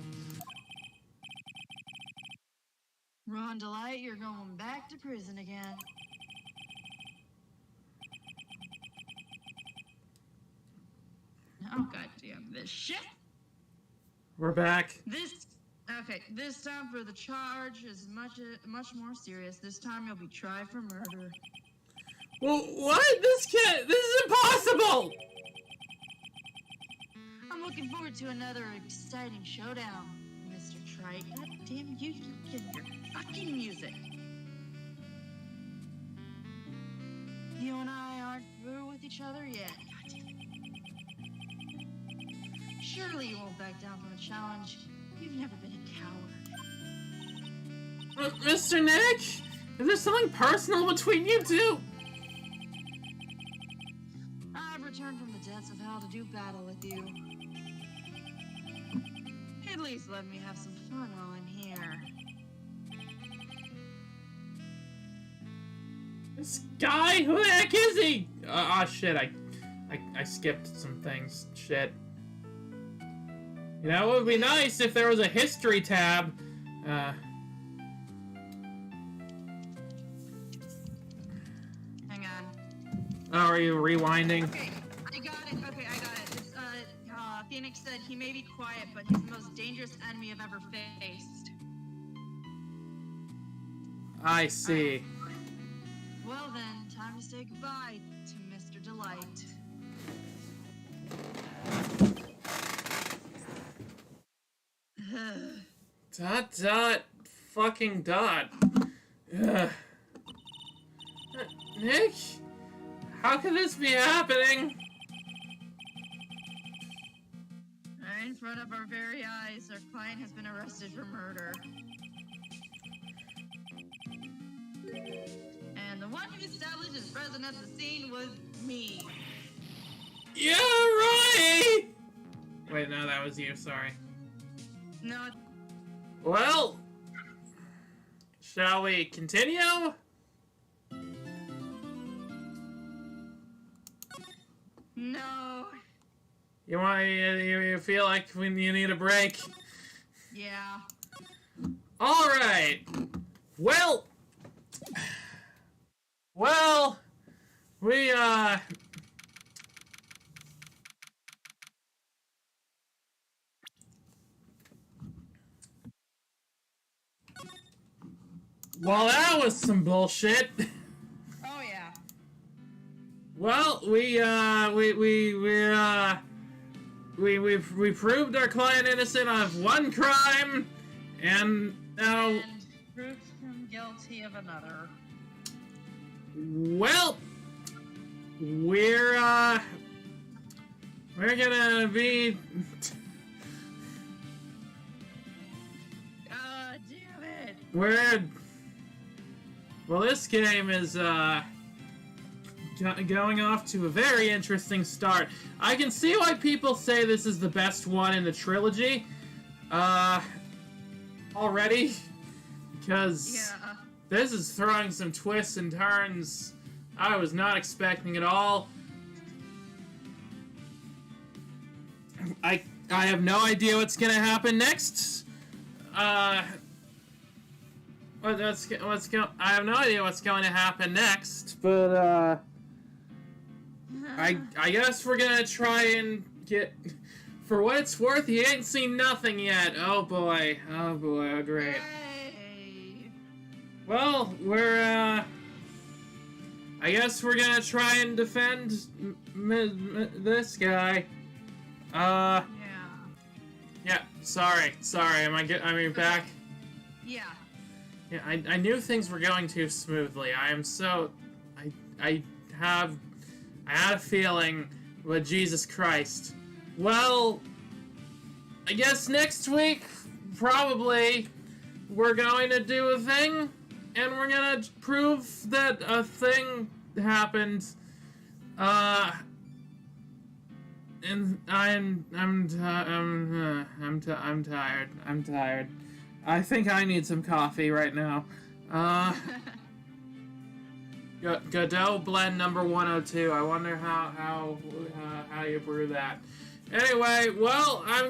Ron Delight, you're going back to prison again. Oh, goddamn this shit.
We're back.
This time for the charge is much more serious. This time you'll be tried for murder.
Well, what? This is impossible!
I'm looking forward to another exciting showdown, Mr. Trite. God damn you and your fucking music. You and I aren't through with each other yet. Surely you won't back down from a challenge. You've never been a coward.
Mr. Nick? Is there something personal between you two?
I've returned from the depths of hell to do battle with you. At least let me have some fun while I'm here.
This guy? Who the heck is he? Shit, I skipped some things. Shit. You know, it would be nice if there was a history tab.
Hang on.
Oh, are you rewinding?
Okay, I got it. It's, Phoenix said he may be quiet, but he's the most dangerous enemy I've ever faced.
I see.
Well then, time to say goodbye to Mr. Delight.
Fucking dot. Nick? How could this be happening?
Right in front of our very eyes, our client has been arrested for murder. And And the one who established his presence at the scene was me.
Yeah, right! Wait, no, that was you, sorry.
No.
Well, shall we continue?
No.
You feel like when you need a break?
Yeah.
Alright. Well, we, well, that was some bullshit.
Oh, yeah.
Well, we proved our client innocent of one crime, and now...
And proved him guilty of another.
Well, we're gonna be...
Damn it.
Well, this game is, going off to a very interesting start. I can see why people say this is the best one in the trilogy, already, because
Yeah.
this is throwing some twists and turns I was not expecting at all. I have no idea what's gonna happen next. I have no idea what's going to happen next, but I guess we're gonna try and get. For what it's worth, he ain't seen nothing yet. Oh boy, oh great.
Yay.
Well, we're I guess we're gonna try and defend this guy.
Yeah.
Yeah. Sorry. Am I back?
Yeah.
Yeah, I knew things were going too smoothly. I had a feeling, but Jesus Christ. Well, I guess next week, probably, we're going to do a thing, and we're gonna prove that a thing happened. And I'm tired. I think I need some coffee right now. Godot blend number 102. I wonder how you brew that. Anyway, well, has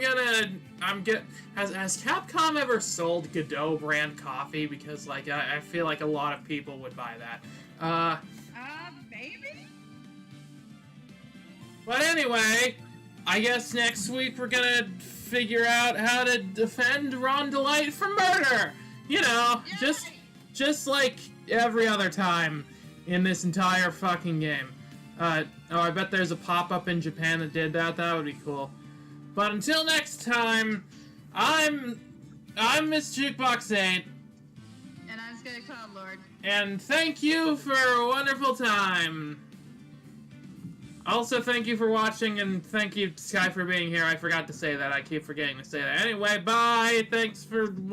Capcom ever sold Godot brand coffee? Because like I feel like a lot of people would buy that.
Maybe?
But anyway, I guess next week we're gonna figure out how to defend Ron Delight from murder. You know,
Yay!
just like every other time in this entire fucking game. Oh, I bet there's a pop-up in Japan that did that. That would be cool. But until next time, I'm Miss Jukebox 8.
And I'm Sky Cloud Lord.
And thank you for a wonderful time. Also, thank you for watching, and thank you, Sky, for being here. I forgot to say that. I keep forgetting to say that. Anyway, bye. Thanks for